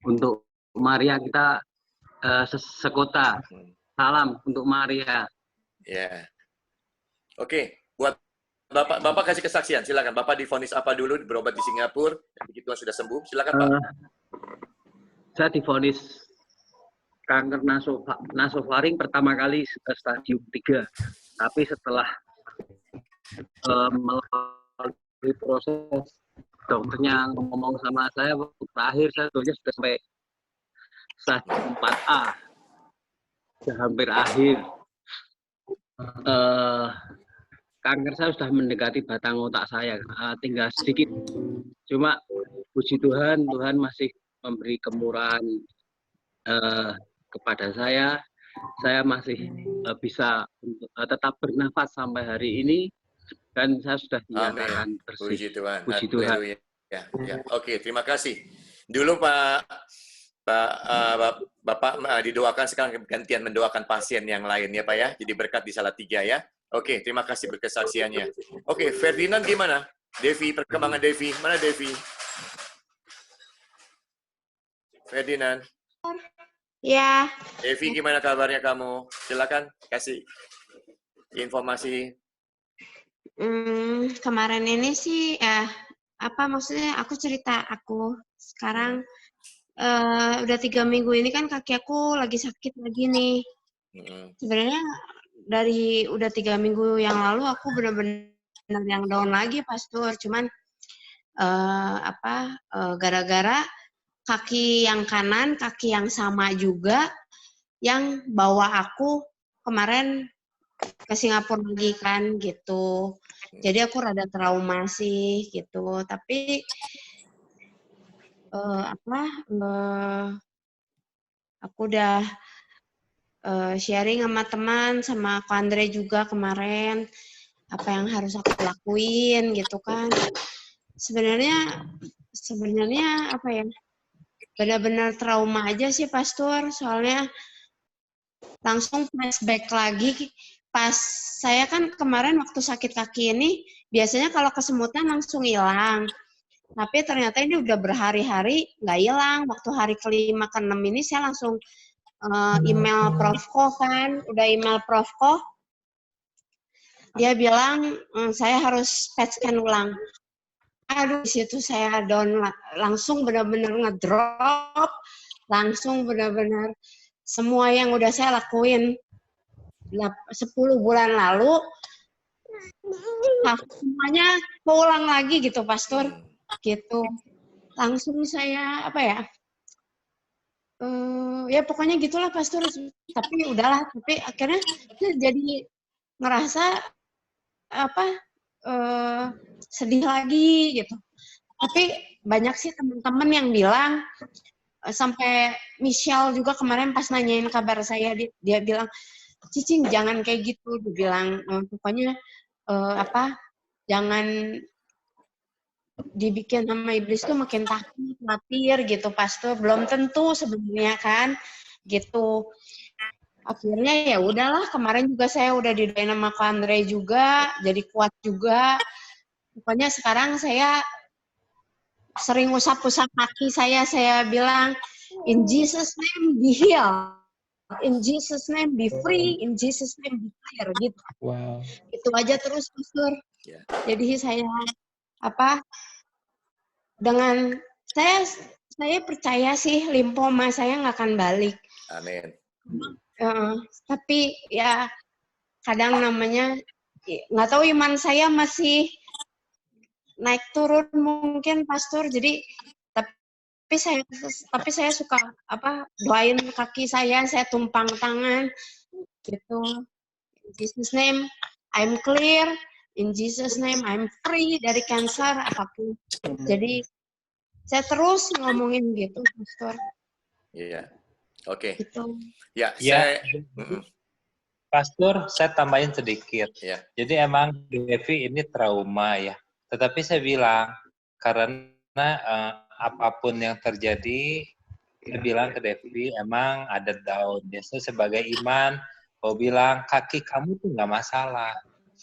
Untuk Maria kita sekota. Salam untuk Maria. Ya. Oke, buat Bapak kasih kesaksian. Silakan. Bapak divonis apa dulu? Berobat di Singapura. Begitu sudah sembuh. Silakan, Pak. Saya divonis kanker nasofaring pertama kali stadium 3. Tapi setelah melalui proses dokternya ngomong sama saya, terakhir saya sudah sampai stadium 4A. Sudah hampir akhir. Kanker saya sudah mendekati batang otak saya, tinggal sedikit. Cuma puji Tuhan, Tuhan masih memberi kemurahan kepada saya. Saya masih bisa tetap bernafas sampai hari ini, dan saya sudah dinyatakan bersih. Puji Tuhan. Puji Tuhan. Ya. Oke, terima kasih. Dulu Pak Bapak didoakan sekarang gantian mendoakan pasien yang lain ya Pak ya. Jadi berkat di Salatiga ya. Oke, terima kasih berkesaksiannya. Oke, Ferdinand gimana? Devi, perkembangan Devi. Mana Devi? Ferdinand. Ya, Devi, gimana kabarnya kamu? Silakan kasih informasi. kemarin ini sih, apa maksudnya aku cerita aku sekarang udah 3 minggu ini kan kaki aku lagi sakit lagi nih. Sebenarnya dari udah 3 minggu yang lalu aku benar-benar yang down lagi, Pastor. Cuman gara-gara kaki yang kanan, kaki yang sama juga yang bawa aku kemarin ke Singapura lagi kan gitu. Jadi aku rada trauma sih gitu. Tapi aku udah sharing sama teman, sama Ko Andre juga kemarin apa yang harus aku lakuin gitu kan. Sebenarnya apa ya? Benar-benar trauma aja sih, Pastor. Soalnya langsung flashback lagi pas saya kan kemarin waktu sakit kaki ini biasanya kalau kesemutan langsung hilang. Tapi ternyata ini udah berhari-hari nggak hilang. Waktu hari ke-5 ke-6 ini saya langsung email Profko kan, udah email Profko. Dia bilang saya harus PET scan ulang. Aduh, di situ saya down langsung benar-benar ngedrop, langsung benar-benar semua yang udah saya lakuin 10 bulan lalu, semuanya keulang lagi gitu, Pastor. Gitu. Langsung saya, ya pokoknya gitulah, Pastor. Tapi udahlah, tapi akhirnya saya jadi ngerasa, sedih lagi gitu. Tapi banyak sih teman-teman yang bilang, sampai Michelle juga kemarin pas nanyain kabar saya, dia bilang, Cicing jangan kayak gitu, dia bilang pokoknya jangan dibikin sama iblis tuh makin takut, khawatir gitu, Pastor. Belum tentu sebenarnya kan, gitu. Akhirnya ya udahlah, kemarin juga saya udah didoain sama Ko Andre juga, jadi kuat juga. Pokoknya sekarang saya sering usap-usap kaki saya bilang, in Jesus name be healed. In Jesus name be free, in Jesus name be clear, gitu. Wow. Itu aja terus, Pastor. Jadi saya dengan saya percaya sih limfoma saya nggak akan balik. Amin. Tapi ya kadang namanya nggak tahu, iman saya masih naik turun mungkin, Pastor. Jadi tapi saya suka doain kaki saya tumpang tangan gitu. In Jesus name I'm clear, in Jesus name I'm free dari cancer apapun. Jadi saya terus ngomongin gitu, Pastor. Iya. Oke. Gitu. Ya, Pastor, saya tambahin sedikit. Ya. Jadi emang Devi ini trauma ya. Tetapi saya bilang karena apapun yang terjadi, dia bilang ke Devi emang ada down. Biasanya sebagai iman, kau bilang kaki kamu tuh nggak masalah.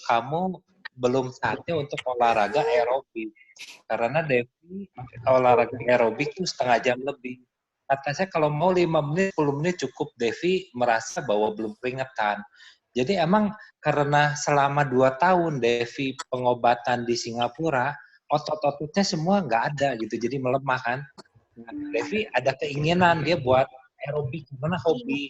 Kamu belum saatnya untuk olahraga aerobik. Karena Devi olahraga aerobik tuh setengah jam lebih. Kata saya kalau mau 5 menit, 10 menit cukup. Devi merasa bahwa belum keringetan. Jadi emang karena selama 2 tahun Devi pengobatan di Singapura, otot-ototnya semua nggak ada gitu, jadi melemah kan. Nah, Devi ada keinginan dia buat aerobik, gimana hobi,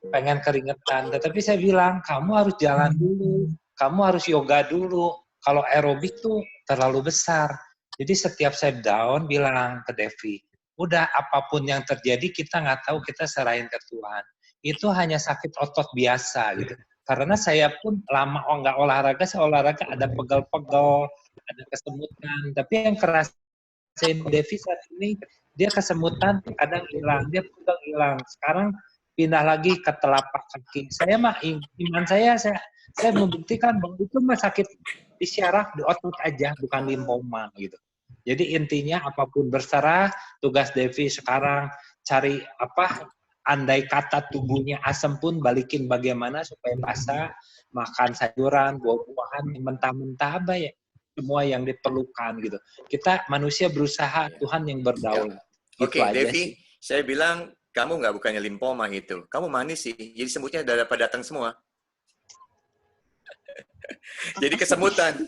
pengen keringetan. Tetapi saya bilang, kamu harus jalan dulu, kamu harus yoga dulu. Kalau aerobik tuh terlalu besar. Jadi setiap saya down, bilang ke Devi, udah apapun yang terjadi kita nggak tahu, kita serahin ke Tuhan. Itu hanya sakit otot biasa gitu. Karena saya pun lama nggak olahraga, saya olahraga ada pegel-pegel, ada kesemutan. Tapi yang kerasain Devi saat ini, dia kesemutan kadang hilang, dia pegel hilang. Sekarang pindah lagi ke telapak kaki. Saya mah iman saya membuktikan bahwa itu mah sakit di syaraf, di otot aja, bukan limfoma gitu. Jadi intinya apapun berserah, tugas Devi sekarang cari andai kata tubuhnya asam pun balikin bagaimana supaya basah, makan sayuran, buah-buahan, mentah-mentah ya. Semua yang diperlukan gitu. Kita manusia berusaha, Tuhan yang berdaulat. Gitu Oke, aja Devi, sih. saya bilang kamu nggak bukannya limfoma itu. Kamu manis sih, jadi semutnya udah pada datang semua. Jadi kesemutan.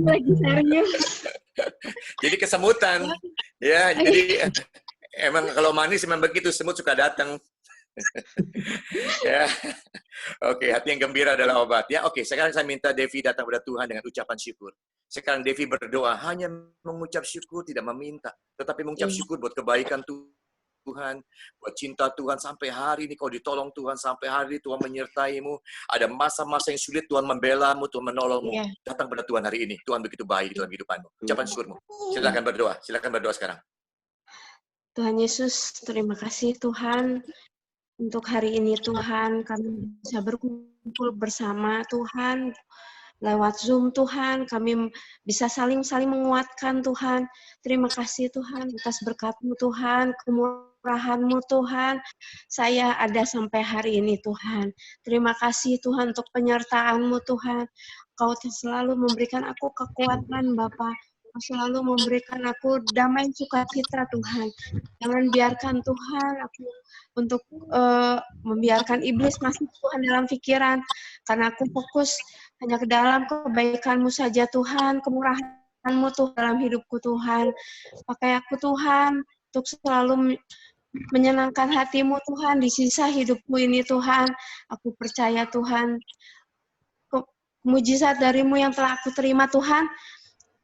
Lagi serius. Jadi kesemutan. Ya, jadi emang kalau manis memang begitu, semut suka datang. Ya. Oke, hati yang gembira adalah obat. Ya, oke, sekarang saya minta Devi datang kepada Tuhan dengan ucapan syukur. Sekarang Devi berdoa, hanya mengucap syukur, tidak meminta. Tetapi mengucap syukur buat kebaikan Tuhan, buat cinta Tuhan sampai hari ini kau ditolong Tuhan, sampai hari ini Tuhan menyertaimu. Ada masa-masa yang sulit Tuhan membelamu, Tuhan menolongmu. Datang pada Tuhan hari ini. Tuhan begitu baik dalam kehidupanmu. Ucapan syukurmu. Silakan berdoa sekarang. Tuhan Yesus, terima kasih Tuhan untuk hari ini Tuhan, kami bisa berkumpul bersama Tuhan, lewat Zoom Tuhan, kami bisa saling menguatkan Tuhan. Terima kasih Tuhan atas berkat-Mu Tuhan, kemurahan-Mu Tuhan. Saya ada sampai hari ini Tuhan. Terima kasih Tuhan untuk penyertaan-Mu Tuhan. Kau selalu memberikan aku kekuatan Bapa. Kau selalu memberikan aku damai sukacita Tuhan. Jangan biarkan Tuhan aku untuk membiarkan iblis masuk Tuhan dalam pikiran. Karena aku fokus hanya ke dalam kebaikan-Mu saja Tuhan, kemurahan-Mu Tuhan dalam hidupku Tuhan. Pakai aku Tuhan untuk selalu menyenangkan hati-Mu Tuhan di sisa hidupku ini Tuhan. Aku percaya Tuhan, mujizat dari-Mu yang telah aku terima Tuhan,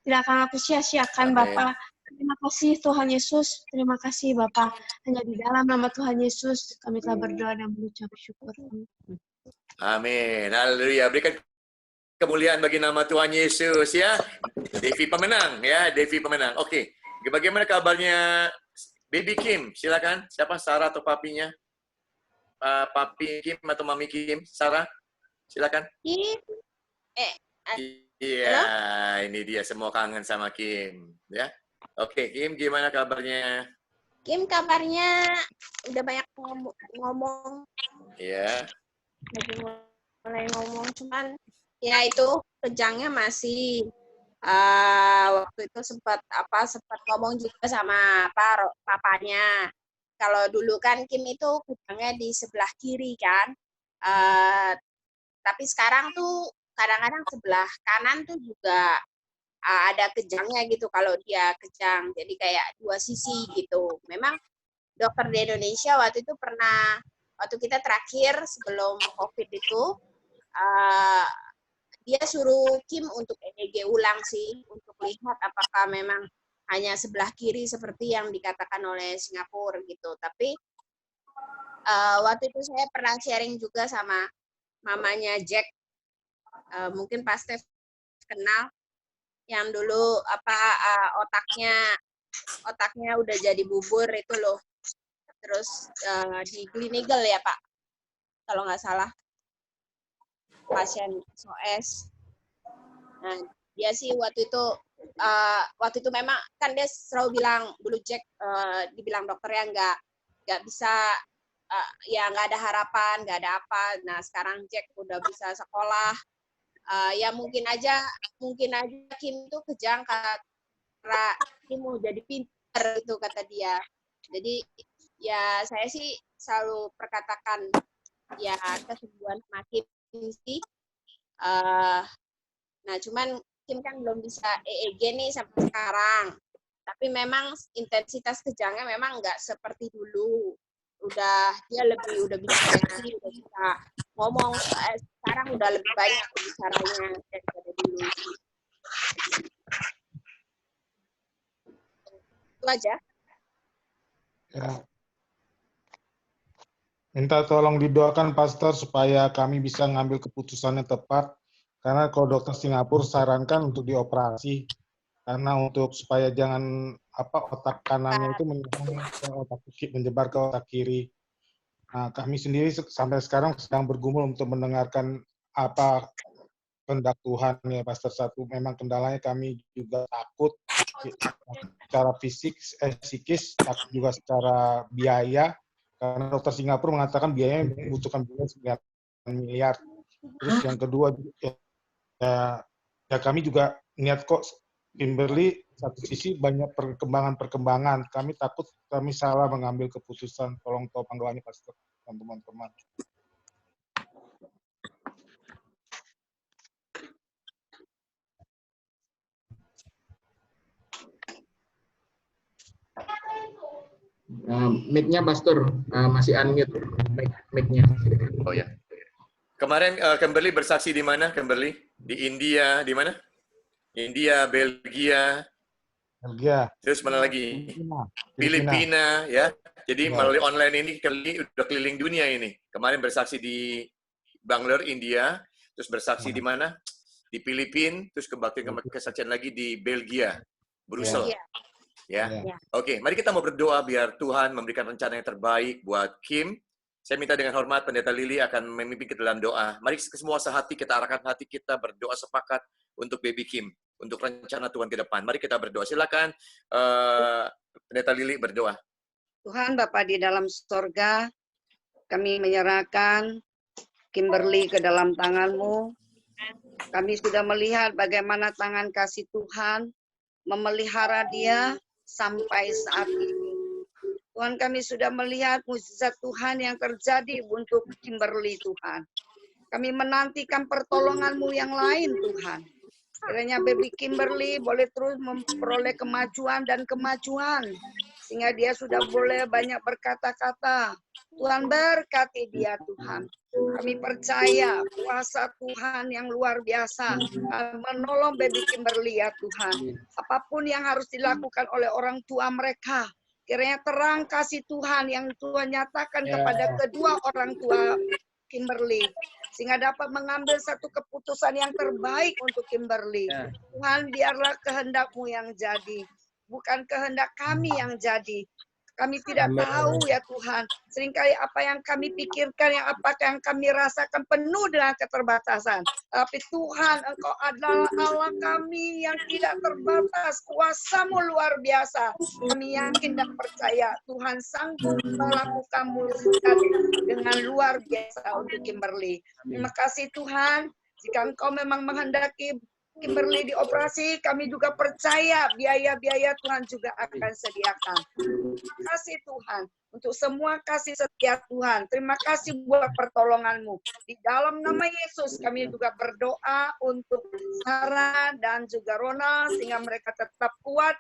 tidak akan aku sia-siakan Bapa. Terima kasih Tuhan Yesus, terima kasih Bapa. Hanya di dalam nama Tuhan Yesus kami telah berdoa dan mengucap syukur. Amin. Haleluya. Berikan kemuliaan bagi nama Tuhan Yesus ya. Devi pemenang ya, Devi pemenang. Oke. Bagaimana kabarnya Baby Kim? Silakan. Siapa, Sarah atau papinya? Papi Kim atau Mami Kim? Sarah? Silakan. Kim. Iya, ini dia, semua kangen sama Kim ya. Oke, Kim gimana kabarnya? Kim kabarnya udah banyak ngomong. Iya. Lagi mulai ngomong, cuman ya itu kejangnya masih waktu itu sempat ngomong juga sama papanya. Kalau dulu kan Kim itu kejangnya di sebelah kiri kan. Tapi sekarang tuh kadang-kadang sebelah kanan tuh juga ada kejangnya gitu kalau dia kejang. Jadi kayak dua sisi gitu. Memang dokter di Indonesia waktu itu pernah, waktu kita terakhir sebelum COVID itu, dia suruh Kim untuk EEG ulang sih, untuk lihat apakah memang hanya sebelah kiri seperti yang dikatakan oleh Singapura gitu. Tapi waktu itu saya pernah sharing juga sama mamanya Jack, mungkin Pak Steph kenal, yang dulu otaknya udah jadi bubur itu loh. Terus di Gleneagle ya Pak, kalau nggak salah, pasien SOS. Nah dia sih waktu itu memang kan dia selalu bilang dulu Jack, dibilang dokternya nggak bisa, ya nggak ada harapan, nggak ada apa. Nah sekarang Jack udah bisa sekolah. Ya mungkin aja Kim tuh kejang karena Kim mau jadi pintar itu kata dia. Jadi ya saya sih selalu perkatakan ya kesembuhan sama Kim sih. Nah cuman Kim kan belum bisa EEG nih sampai sekarang. Tapi memang intensitas kejangnya memang nggak seperti dulu. Dia udah bisa ngerti, udah bisa ngomong. Sekarang udah lebih banyak bicaranya daripada dulu. Itu aja. Ya. Minta tolong didoakan Pastor supaya kami bisa ngambil keputusan yang tepat. Karena kalau dokter Singapura sarankan untuk dioperasi. Karena supaya jangan otak kanannya itu menyebar ke otak kiri. Nah, kami sendiri sampai sekarang sedang bergumul untuk mendengarkan apa kehendak Tuhan ya Pastor. Satu memang kendalanya kami juga takut secara fisik, psikis, takut juga secara biaya karena dokter Singapura mengatakan biayanya membutuhkan biaya 9 miliar. Terus yang kedua ya kami juga niat kok Kimberly satu sisi banyak perkembangan. Kami takut kami salah mengambil keputusan. Tolong tahu panggilannya Pastor dan teman-teman. Mic-nya Pastor masih unmute mic-nya. Oh ya. Kemarin Kimberly bersaksi di mana? Kimberly di India, di mana? India, Belgia, terus mana lagi? Filipina, ya. Jadi melalui online ini udah keliling dunia ini. Kemarin bersaksi di Bangalore, India, terus bersaksi di mana? Di Filipina, terus kebaktian kesaksian lagi di Belgia, Brussels. Ya. Oke, mari kita mau berdoa biar Tuhan memberikan rencana yang terbaik buat Kim. Saya minta dengan hormat Pendeta Lili akan memimpin kita dalam doa. Mari semua sehati kita arahkan hati kita berdoa sepakat untuk baby Kim, untuk rencana Tuhan ke depan. Mari kita berdoa. Silakan Pendeta Lili berdoa. Tuhan Bapa di dalam sorga, kami menyerahkan Kimberly ke dalam tangan-Mu. Kami sudah melihat bagaimana tangan kasih Tuhan memelihara dia sampai saat ini. Tuhan, kami sudah melihat mukjizat Tuhan yang terjadi untuk Kimberly, Tuhan. Kami menantikan pertolongan-Mu yang lain, Tuhan. Kiranya baby Kimberly boleh terus memperoleh kemajuan dan kemajuan, sehingga dia sudah boleh banyak berkata-kata. Tuhan berkati dia, Tuhan. Kami percaya kuasa Tuhan yang luar biasa menolong baby Kimberly, ya Tuhan. Apapun yang harus dilakukan oleh orang tua mereka, kiranya terang kasih Tuhan yang Tuhan nyatakan kepada kedua orang tua Kimberly, sehingga dapat mengambil satu keputusan yang terbaik untuk Kimberly. Tuhan, biarlah kehendak-Mu yang jadi, bukan kehendak kami yang jadi. Kami tidak tahu ya Tuhan, seringkali apa yang kami pikirkan, yang kami rasakan penuh dengan keterbatasan. Tapi Tuhan, Engkau adalah Allah kami yang tidak terbatas, kuasa-Mu luar biasa. Kami yakin dan percaya Tuhan sanggup melakukan mujizat dengan luar biasa untuk Kimberly. Terima kasih Tuhan, jika Engkau memang menghendaki Kimberly dioperasi, kami juga percaya biaya-biaya Tuhan juga akan sediakan. Terima kasih Tuhan untuk semua kasih setia Tuhan. Terima kasih buat pertolongan-Mu. Di dalam nama Yesus kami juga berdoa untuk Sarah dan juga Ronald sehingga mereka tetap kuat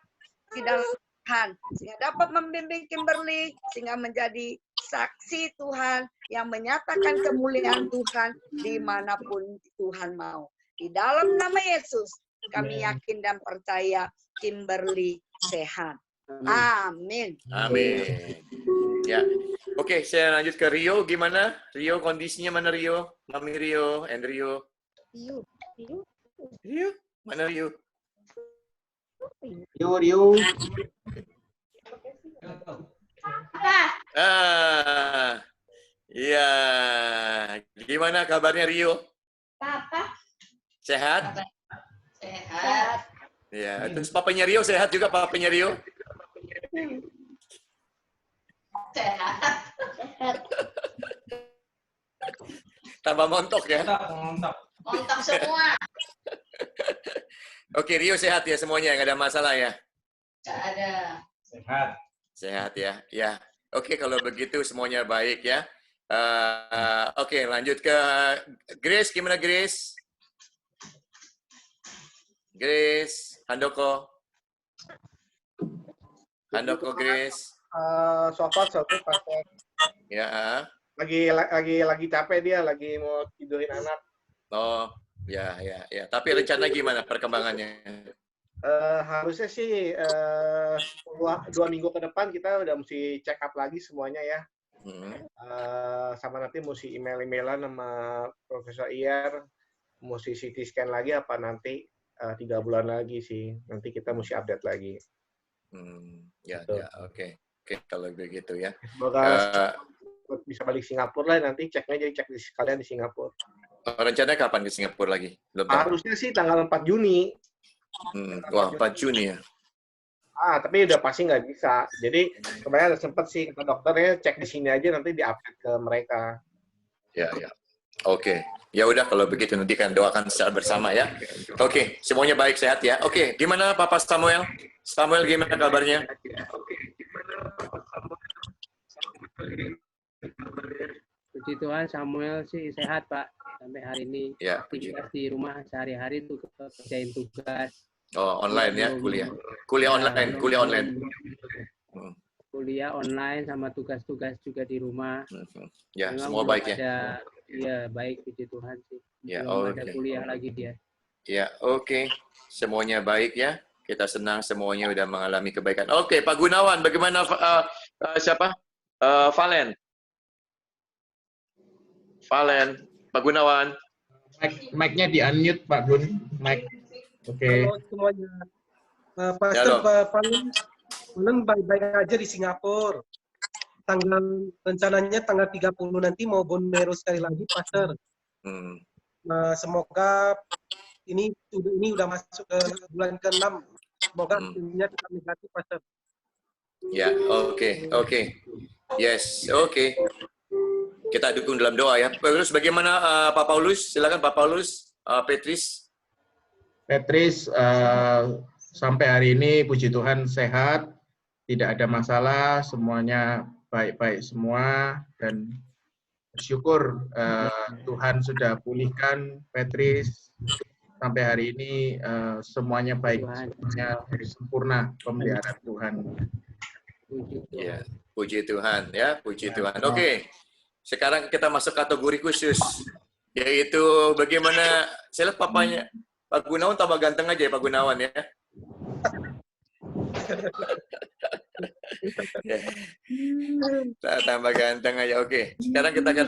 di dalam Tuhan. Sehingga dapat membimbing Kimberly sehingga menjadi saksi Tuhan yang menyatakan kemuliaan Tuhan dimanapun Tuhan mau. Di dalam nama Yesus, kami yakin dan percaya Kimberly sehat. Amin. Amin. Ya. Oke, saya lanjut ke Rio. Gimana? Rio, kondisinya mana Rio? Mami Rio, Andrew. Rio? Mana Rio? Rio. Iya. Gimana kabarnya Rio? Papa. Sehat? Sehat. Ya, terus papanya Rio sehat juga, papanya Rio? Sehat. Tambah montok ya? Montok semua. Oke, Rio sehat ya semuanya, nggak ada masalah ya? Nggak ada. Sehat. Sehat ya, ya. Oke, kalau begitu semuanya baik ya. Oke, lanjut ke Grace. Gimana Grace? Grace, Handoko. Handoko Grace. So far Pastor. Ya. Lagi capek dia, lagi mau tidurin anak. Oh, ya. Tapi rencana gimana perkembangannya? Harusnya sih 2 minggu ke depan kita udah mesti check up lagi semuanya ya. Sama nanti mesti email-emailan sama Profesor IR, mesti CT scan lagi apa nanti 3 bulan lagi sih. Nanti kita mesti update lagi. Ya, oke. Kalau begitu ya. Semoga bisa balik Singapura lah nanti ceknya jadi cek sekalian di Singapura. Rencananya kapan ke Singapura lagi? Belum tahu. Harusnya sih tanggal 4 Juni. Wah, 4 Juni ya. Tapi udah pasti nggak bisa. Jadi kemarin ada sempet sih kata dokternya cek di sini aja nanti di-update ke mereka. Ya. Oke. Ya udah kalau begitu nanti kan doakan secara bersama ya. Oke, semuanya baik sehat ya. Oke, gimana Papa Samuel? Samuel gimana kabarnya? Puji Tuhan, Samuel sih sehat Pak sampai hari ini. Ya, aktivitas di rumah sehari-hari tuh kerjain tugas. Oh, online ya, kuliah. Kuliah online. Kuliah online sama tugas-tugas juga di rumah. Ya, memang semua baik ya. Iya, baik, puji Tuhan sih. Ya, belum ada kuliah lagi dia. Ya, oke. Semuanya baik ya. Kita senang semuanya udah mengalami kebaikan. Oke, Pak Gunawan, bagaimana siapa? Valen. Pak Gunawan. Mic-nya di-unmute, Pak Gun. Mic. Oke. Halo semuanya. Pastor Valen baik-baik aja di Singapura. Rencananya tanggal 30 nanti mau Bonero sekali lagi, Pastor. Semoga ini udah masuk ke bulan ke-6. Semoga hasilnya tetap negatif, Pastor. Ya, oke. Yes, oke. Kita dukung dalam doa ya. Terus bagaimana Pak Paulus? Silakan Pak Paulus, Petris. Petris, sampai hari ini puji Tuhan sehat, tidak ada masalah, semuanya baik-baik semua, dan bersyukur Tuhan sudah pulihkan Petris sampai hari ini, semuanya baik, semuanya sempurna pemeliharaan Tuhan. Ya, puji Tuhan ya, puji Tuhan. Oke, sekarang kita masuk kategori khusus, yaitu bagaimana, saya lihat papanya Pak Gunawan tambah ganteng aja ya Pak Gunawan ya. Tambah ganteng aja. Oke. Sekarang kita akan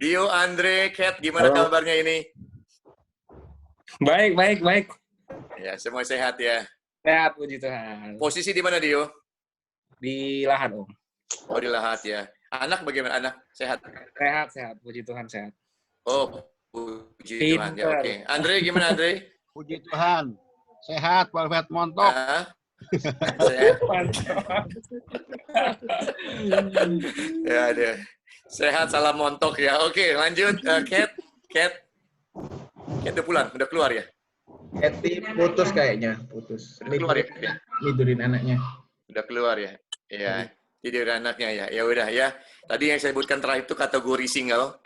Dio, Andre, Kat, gimana kabarnya ini? Baik. Ya, semua sehat ya. Sehat, puji Tuhan. Posisi di mana Dio? Di Lahat, Om. Oh, di Lahat ya. Anak bagaimana? Anak sehat? Sehat, puji Tuhan sehat. Oh, puji Tuhan ya. Oke. Andre gimana Andre? Puji Tuhan. Sehat, walafiat montok. Ya, deh. Sehat, salam montok ya. Oke, lanjut. Kat udah pulang, udah keluar ya? Kat putus kayaknya, putus. Udah keluar ya? Tidurin anaknya. Udah keluar ya? Iya, tidur anaknya ya. Ya udah ya. Tadi yang saya sebutkan terakhir itu kategori single.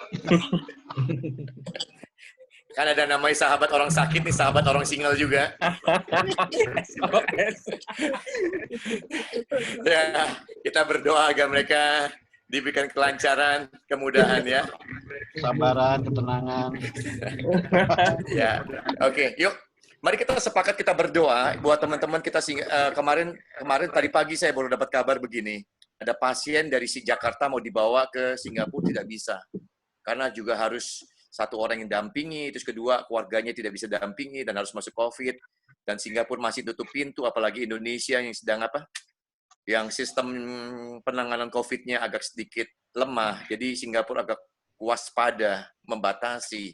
Kan ada namanya sahabat orang sakit nih, sahabat orang single juga. Ya, kita berdoa agar mereka diberikan kelancaran, kemudahan ya. Kesabaran, ketenangan. Ya, oke. Yuk, mari kita sepakat kita berdoa buat teman-teman kita. Kemarin tadi pagi saya baru dapat kabar begini. Ada pasien dari Jakarta mau dibawa ke Singapura tidak bisa. Karena juga harus satu orang yang dampingi, terus kedua keluarganya tidak bisa dampingi dan harus masuk COVID, dan Singapura masih tutup pintu, apalagi Indonesia yang sedang yang sistem penanganan COVID-nya agak sedikit lemah, jadi Singapura agak waspada, membatasi.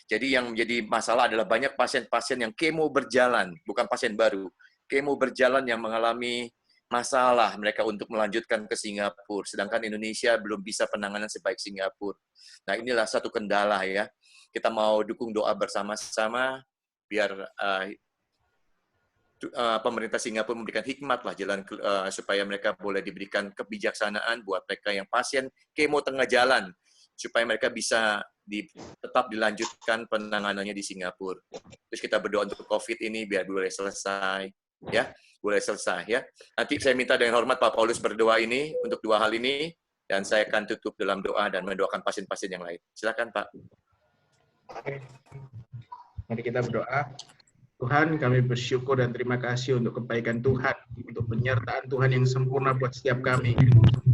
Jadi yang menjadi masalah adalah banyak pasien-pasien yang kemo berjalan, bukan pasien baru, kemo berjalan yang mengalami masalah mereka untuk melanjutkan ke Singapura, sedangkan Indonesia belum bisa penanganan sebaik Singapura. Nah, inilah satu kendala ya. Kita mau dukung doa bersama-sama biar pemerintah Singapura memberikan hikmat lah jalan supaya mereka boleh diberikan kebijaksanaan buat mereka yang pasien kemo tengah jalan, supaya mereka bisa tetap dilanjutkan penanganannya di Singapura. Terus kita berdoa untuk COVID ini biar boleh selesai ya. Boleh selesai ya. Nanti saya minta dengan hormat Pak Paulus berdoa ini untuk dua hal ini, dan saya akan tutup dalam doa dan mendoakan pasien-pasien yang lain. Silakan Pak. Mari kita berdoa. Tuhan, kami bersyukur dan terima kasih untuk kebaikan Tuhan, untuk penyertaan Tuhan yang sempurna buat setiap kami.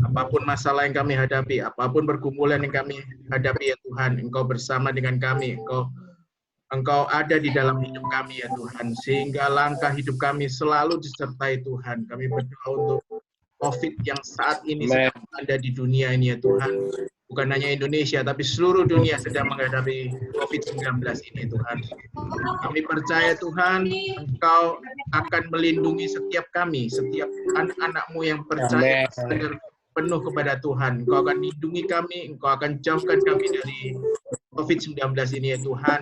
Apapun masalah yang kami hadapi, apapun pergumulan yang kami hadapi ya Tuhan, Engkau bersama dengan kami, Engkau ada di dalam hidup kami ya Tuhan, sehingga langkah hidup kami selalu disertai Tuhan. Kami berdoa untuk COVID yang saat ini sedang ada di dunia ini ya Tuhan. bukan hanya Indonesia, tapi seluruh dunia sedang menghadapi COVID-19 ini, Tuhan. Kami percaya, Tuhan, Engkau akan melindungi setiap kami, setiap anak-anak-Mu yang percaya sadar penuh kepada Tuhan. Engkau akan lindungi kami, Engkau akan jauhkan kami dari COVID-19 ini, ya Tuhan.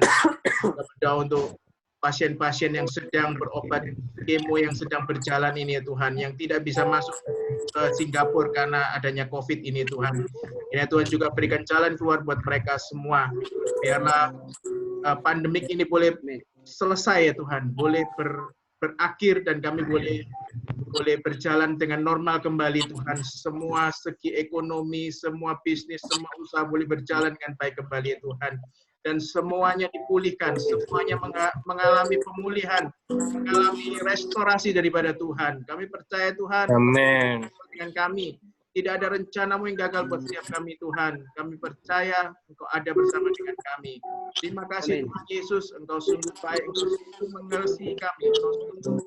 Kita berdoa untuk pasien-pasien yang sedang berobat kemo yang sedang berjalan ini, ya Tuhan, yang tidak bisa masuk ke Singapura karena adanya COVID ini, Tuhan. Ya Tuhan, juga berikan jalan keluar buat mereka semua. Biarlah pandemik ini boleh selesai, ya Tuhan, boleh berakhir dan kami boleh berjalan dengan normal kembali, Tuhan. Semua segi ekonomi, semua bisnis, semua usaha boleh berjalan dengan baik kembali, ya Tuhan. Dan semuanya dipulihkan, semuanya mengalami pemulihan, mengalami restorasi daripada Tuhan. Kami percaya, Tuhan, Amin. dengan kami. Tidak ada rencana-Mu yang gagal buat setiap kami, Tuhan. Kami percaya Engkau ada bersama dengan kami. Terima kasih, Tuhan Yesus. Engkau sungguh baik, Engkau sungguh mengasihi kami. Engkau sungguh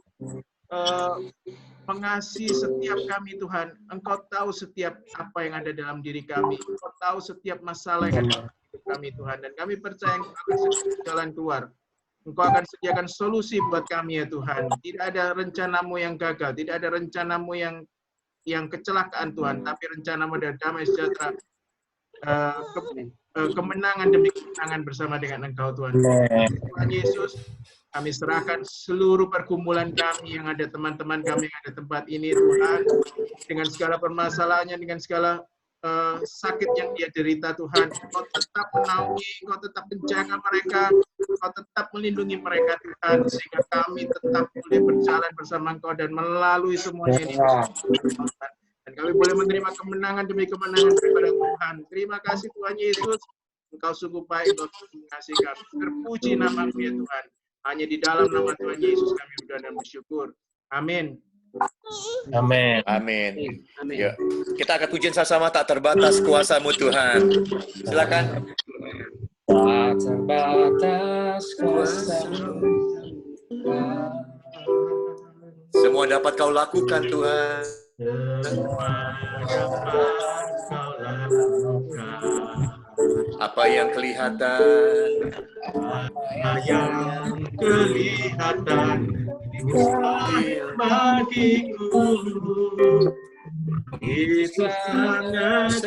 mengasihi setiap kami, Tuhan. Engkau tahu setiap apa yang ada dalam diri kami. Engkau tahu setiap masalah yang ada dalam diri kami, Tuhan. Dan kami percaya Engkau akan sediakan jalan keluar. Engkau akan sediakan solusi buat kami, ya Tuhan. Tidak ada rencana-Mu yang gagal. Tidak ada rencana-Mu yang kecelakaan, Tuhan. Tapi rencana-Mu adalah damai sejahtera, kemenangan demi kemenangan bersama dengan Engkau, Tuhan. Tuhan Yesus, kami serahkan seluruh pergumulan kami yang ada, teman-teman kami yang ada tempat ini, Tuhan. Dengan segala permasalahannya, dengan segala sakit yang dia derita, Tuhan. Engkau tetap menaungi, Engkau tetap menjaga mereka, Engkau tetap melindungi mereka, Tuhan. Sehingga kami tetap boleh berjalan bersama Engkau dan melalui semuanya ini. Dan kami boleh menerima kemenangan demi kemenangan daripada Tuhan. Terima kasih, Tuhan Yesus. Engkau sungguh baik, Engkau sungguh mengasihi kami. Terpuji nama-Mu, ya Tuhan. Hanya di dalam nama Tuhan Yesus kami berdoa dan bersyukur. Amin. Amin. Amin. Ya. Kita akan pujian sama-sama, tak terbatas kuasa-Mu Tuhan. Silakan. Tak terbatas kuasa-Mu. Semua dapat Kau lakukan, Tuhan. Apa yang kelihatan, bagiku itu sangat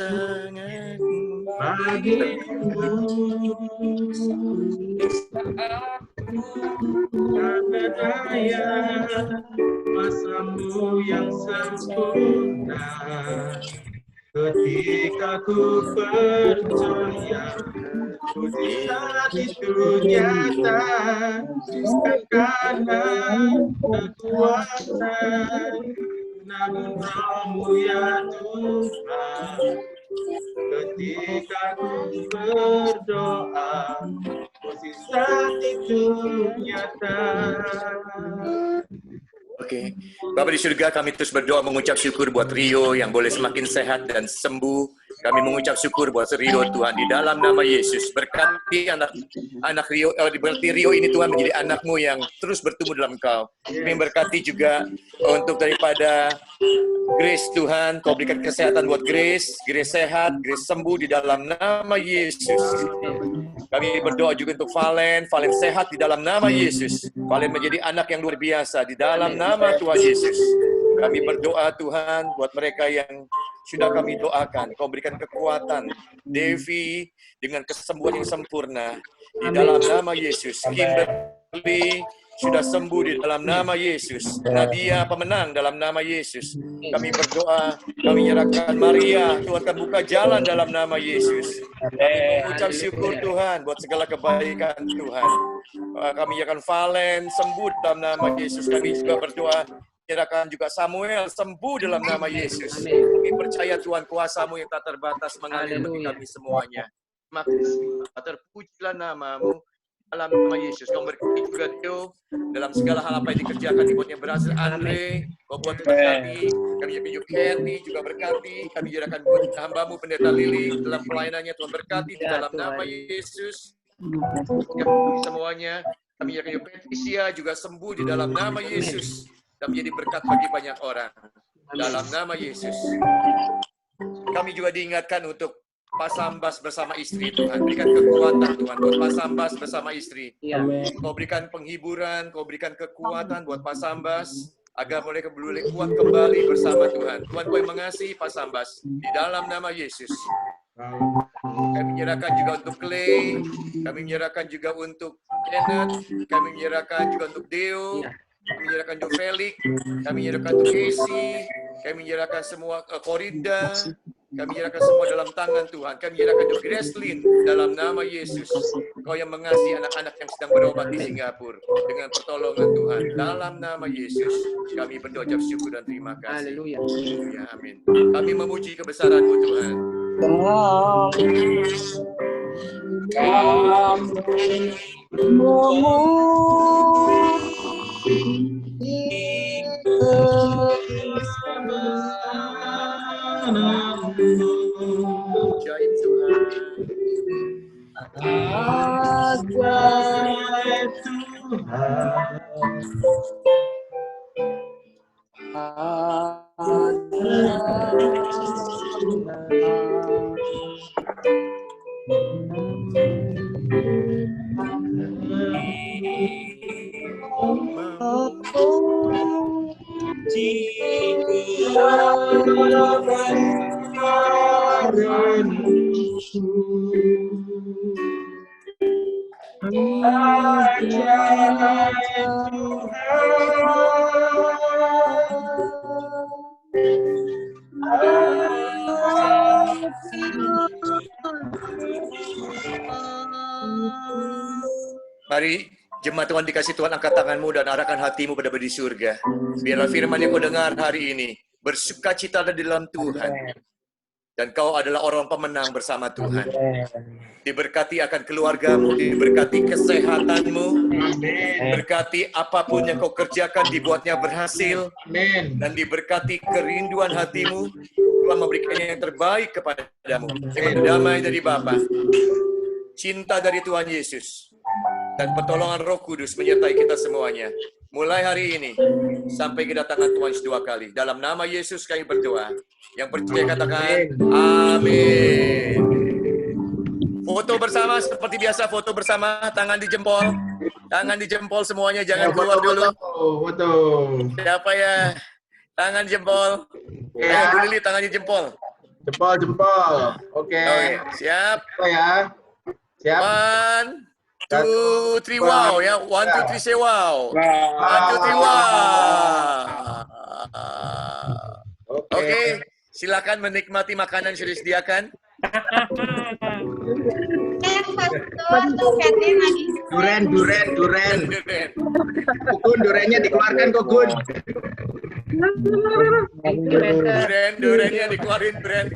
bagiku, karena daya kuasa-Mu yang sempurna. Ketika ku percaya mujizat itu nyata, karena kekuatan namun Roh-Mu, ya Tuhan. Ketika ku berdoa, mujizat itu nyata. Oke, Bapa di surga, kami terus berdoa mengucap syukur buat Rio yang boleh semakin sehat dan sembuh. Kami mengucap syukur buat Rio, Tuhan, di dalam nama Yesus. Berkati anak Rio, berarti Rio ini, Tuhan, menjadi anak-Mu yang terus bertumbuh dalam Engkau. Kami berkati juga untuk daripada Grace, Tuhan, Kau berikan kesehatan buat Grace sehat, Grace sembuh di dalam nama Yesus. Kami berdoa juga untuk Valen sehat di dalam nama Yesus. Valen menjadi anak yang luar biasa di dalam nama Tuhan Yesus. Kami berdoa, Tuhan, buat mereka yang sudah kami doakan. Kau berikan kekuatan. Devi dengan kesembuhan yang sempurna di dalam nama Yesus. Kimberly sudah sembuh di dalam nama Yesus. Nadia pemenang dalam nama Yesus. Kami berdoa, kami menyerahkan Maria, Tuhan akan buka jalan dalam nama Yesus. Kami mengucap syukur, Tuhan, buat segala kebaikan, Tuhan. Kami akan Valen sembuh dalam nama Yesus. Kami juga berdoa, menyerahkan juga Samuel sembuh dalam nama Yesus. Kami percaya, Tuhan, kuasa-Mu yang tak terbatas mengalir bagi kami semuanya. Terima kasih, terpujilah nama-Mu dalam nama Yesus. Kau berkati juga Dio dalam segala hal apa yang dikerjakan di buatnya berhasil. Andre, Kau buat berkati. Kami juga Kathy juga berkati. Kami menyerahkan buat hamba-Mu Pendeta Lili dalam pelayanannya. Tuhan berkati di dalam nama Yesus. Semuanya. Kami menyerahkan Patricia juga sembuh di dalam nama Yesus. Dan menjadi berkat bagi banyak orang. Dalam nama Yesus. Kami juga diingatkan untuk Pak Sambas bersama istri, Tuhan. Berikan kekuatan, Tuhan, buat Pak Sambas bersama istri. Kau berikan penghiburan, Kau berikan kekuatan buat Pak Sambas, agar mereka boleh kuat kembali bersama Tuhan. Tuhan, Kau yang mengasihi Pak Sambas. Di dalam nama Yesus. Kami menyerahkan juga untuk Clay, kami menyerahkan juga untuk Kenneth, kami menyerahkan juga untuk Deo, kami menyerahkan untuk Felix, kami menyerahkan untuk Casey, kami menyerahkan semua Korinda, kami menyerahkan semua dalam tangan Tuhan. Kami menyerahkan untuk Gracelyn dalam nama Yesus. Kau yang mengasihi anak-anak yang sedang berobat di Singapura dengan pertolongan Tuhan. Dalam nama Yesus, kami berdoa ucap syukur dan terima kasih. Haleluya. Amin. Kami memuji kebesaran-Mu, Tuhan. Ajaib Tuhan. Ajaib Tuhan. Mari jemaat Tuhan dikasih Tuhan, angkat tanganmu dan arahkan hatimu pada di surga. Biarlah firman yang kau dengar hari ini, bersukacita di dalam Tuhan. Dan kau adalah orang pemenang bersama Tuhan. Diberkati akan keluargamu, diberkati kesehatanmu, berkati apapun yang kau kerjakan dibuatnya berhasil, dan diberkati kerinduan hatimu, Tuhan memberikan yang terbaik kepadamu. Dengan damai dari Bapa, cinta dari Tuhan Yesus, dan pertolongan Roh Kudus menyertai kita semuanya. Mulai hari ini sampai kedatangan Tuhan kedua kali. Dalam nama Yesus kami berdoa. Yang percaya katakan amin. Foto bersama seperti biasa, foto bersama, tangan di jempol. Tangan di jempol semuanya, jangan keluar dulu. Foto. Siapa ya? Tangan jempol. Ayo Bu Lili, tangan di jempol. Jempol. Oke. Siap. Ya. Siap. 1, 2, 3, wow ya. 1, 2, 3, say wow. 1, 2, 3, wow. Oke. Silakan menikmati makanan yang sudah disediakan. Duren. Kukun, durennya dikeluarkan, Kukun. Durennya dikeluarin, Duren.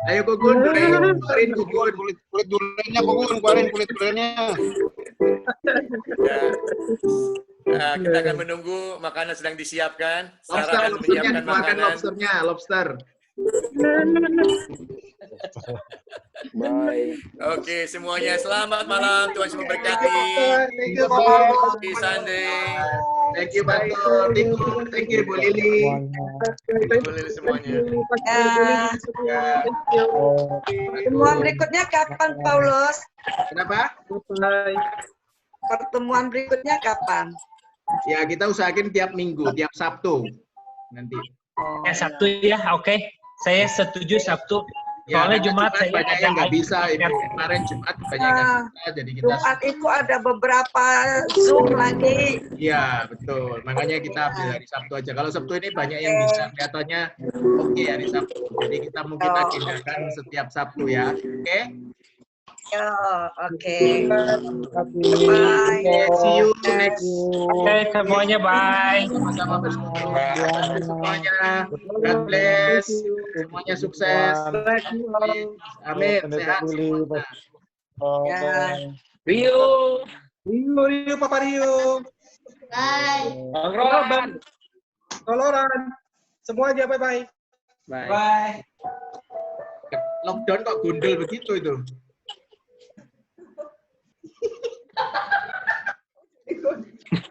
Ayo Kukun, durennya dikeluarin, Kukun. Kulit durennya, Kukun, keluarin kulit durennya. Ya. Nah, kita akan menunggu makanan sedang disiapkan. Sarah akan menyiapkan makanan. Lobster. Bye. Oke, semuanya selamat malam. Tuhan Yesus memberkati. Happy Sunday. Thank you, Pastor. Thank you, Bu Lili. Bu Lili semuanya. Pertemuan berikutnya kapan, Paulus? Kenapa? Pertemuan berikutnya kapan? Ya, kita usahakan tiap minggu, tiap Sabtu. Nanti. Ya, Sabtu ya, oke. Saya setuju Sabtu. Soalnya Jumat saya banyak yang nggak bisa. Kemarin Jumat banyak yang nggak bisa, jadi kita. Jumat itu ada beberapa Zoom lagi. Iya, betul. Makanya kita ambil hari Sabtu aja. Kalau Sabtu ini banyak yang bisa. Kelihatannya oke hari Sabtu. Jadi kita mungkin agendakan setiap Sabtu ya. Oke? Oke. Bye. See you next. Oke, semuanya bye. Sama-sama bersyukur. Semuanya. God bless. Semuanya sukses. Amin. Sehat semua. Rio, Papa Rio. Bye. Toloran. Semua aja bye-bye. Bye. Lockdown kok gundul begitu itu?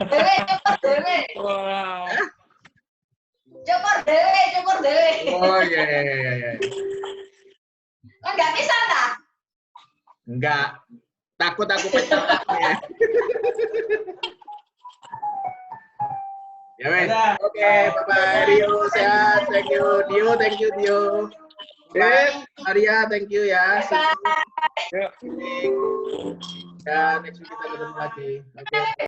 Dewe. Jopor dewe. Oh iya. Kan nggak bisa, tak? Enggak. Takut aku pecah. Ya, men. Oke, bye-bye. Rio, sehat. Thank you. Dio, thank you, Dio. Oke, Maria, thank you ya. Bye-bye. Ya, next week kita ketemu lagi. Oke.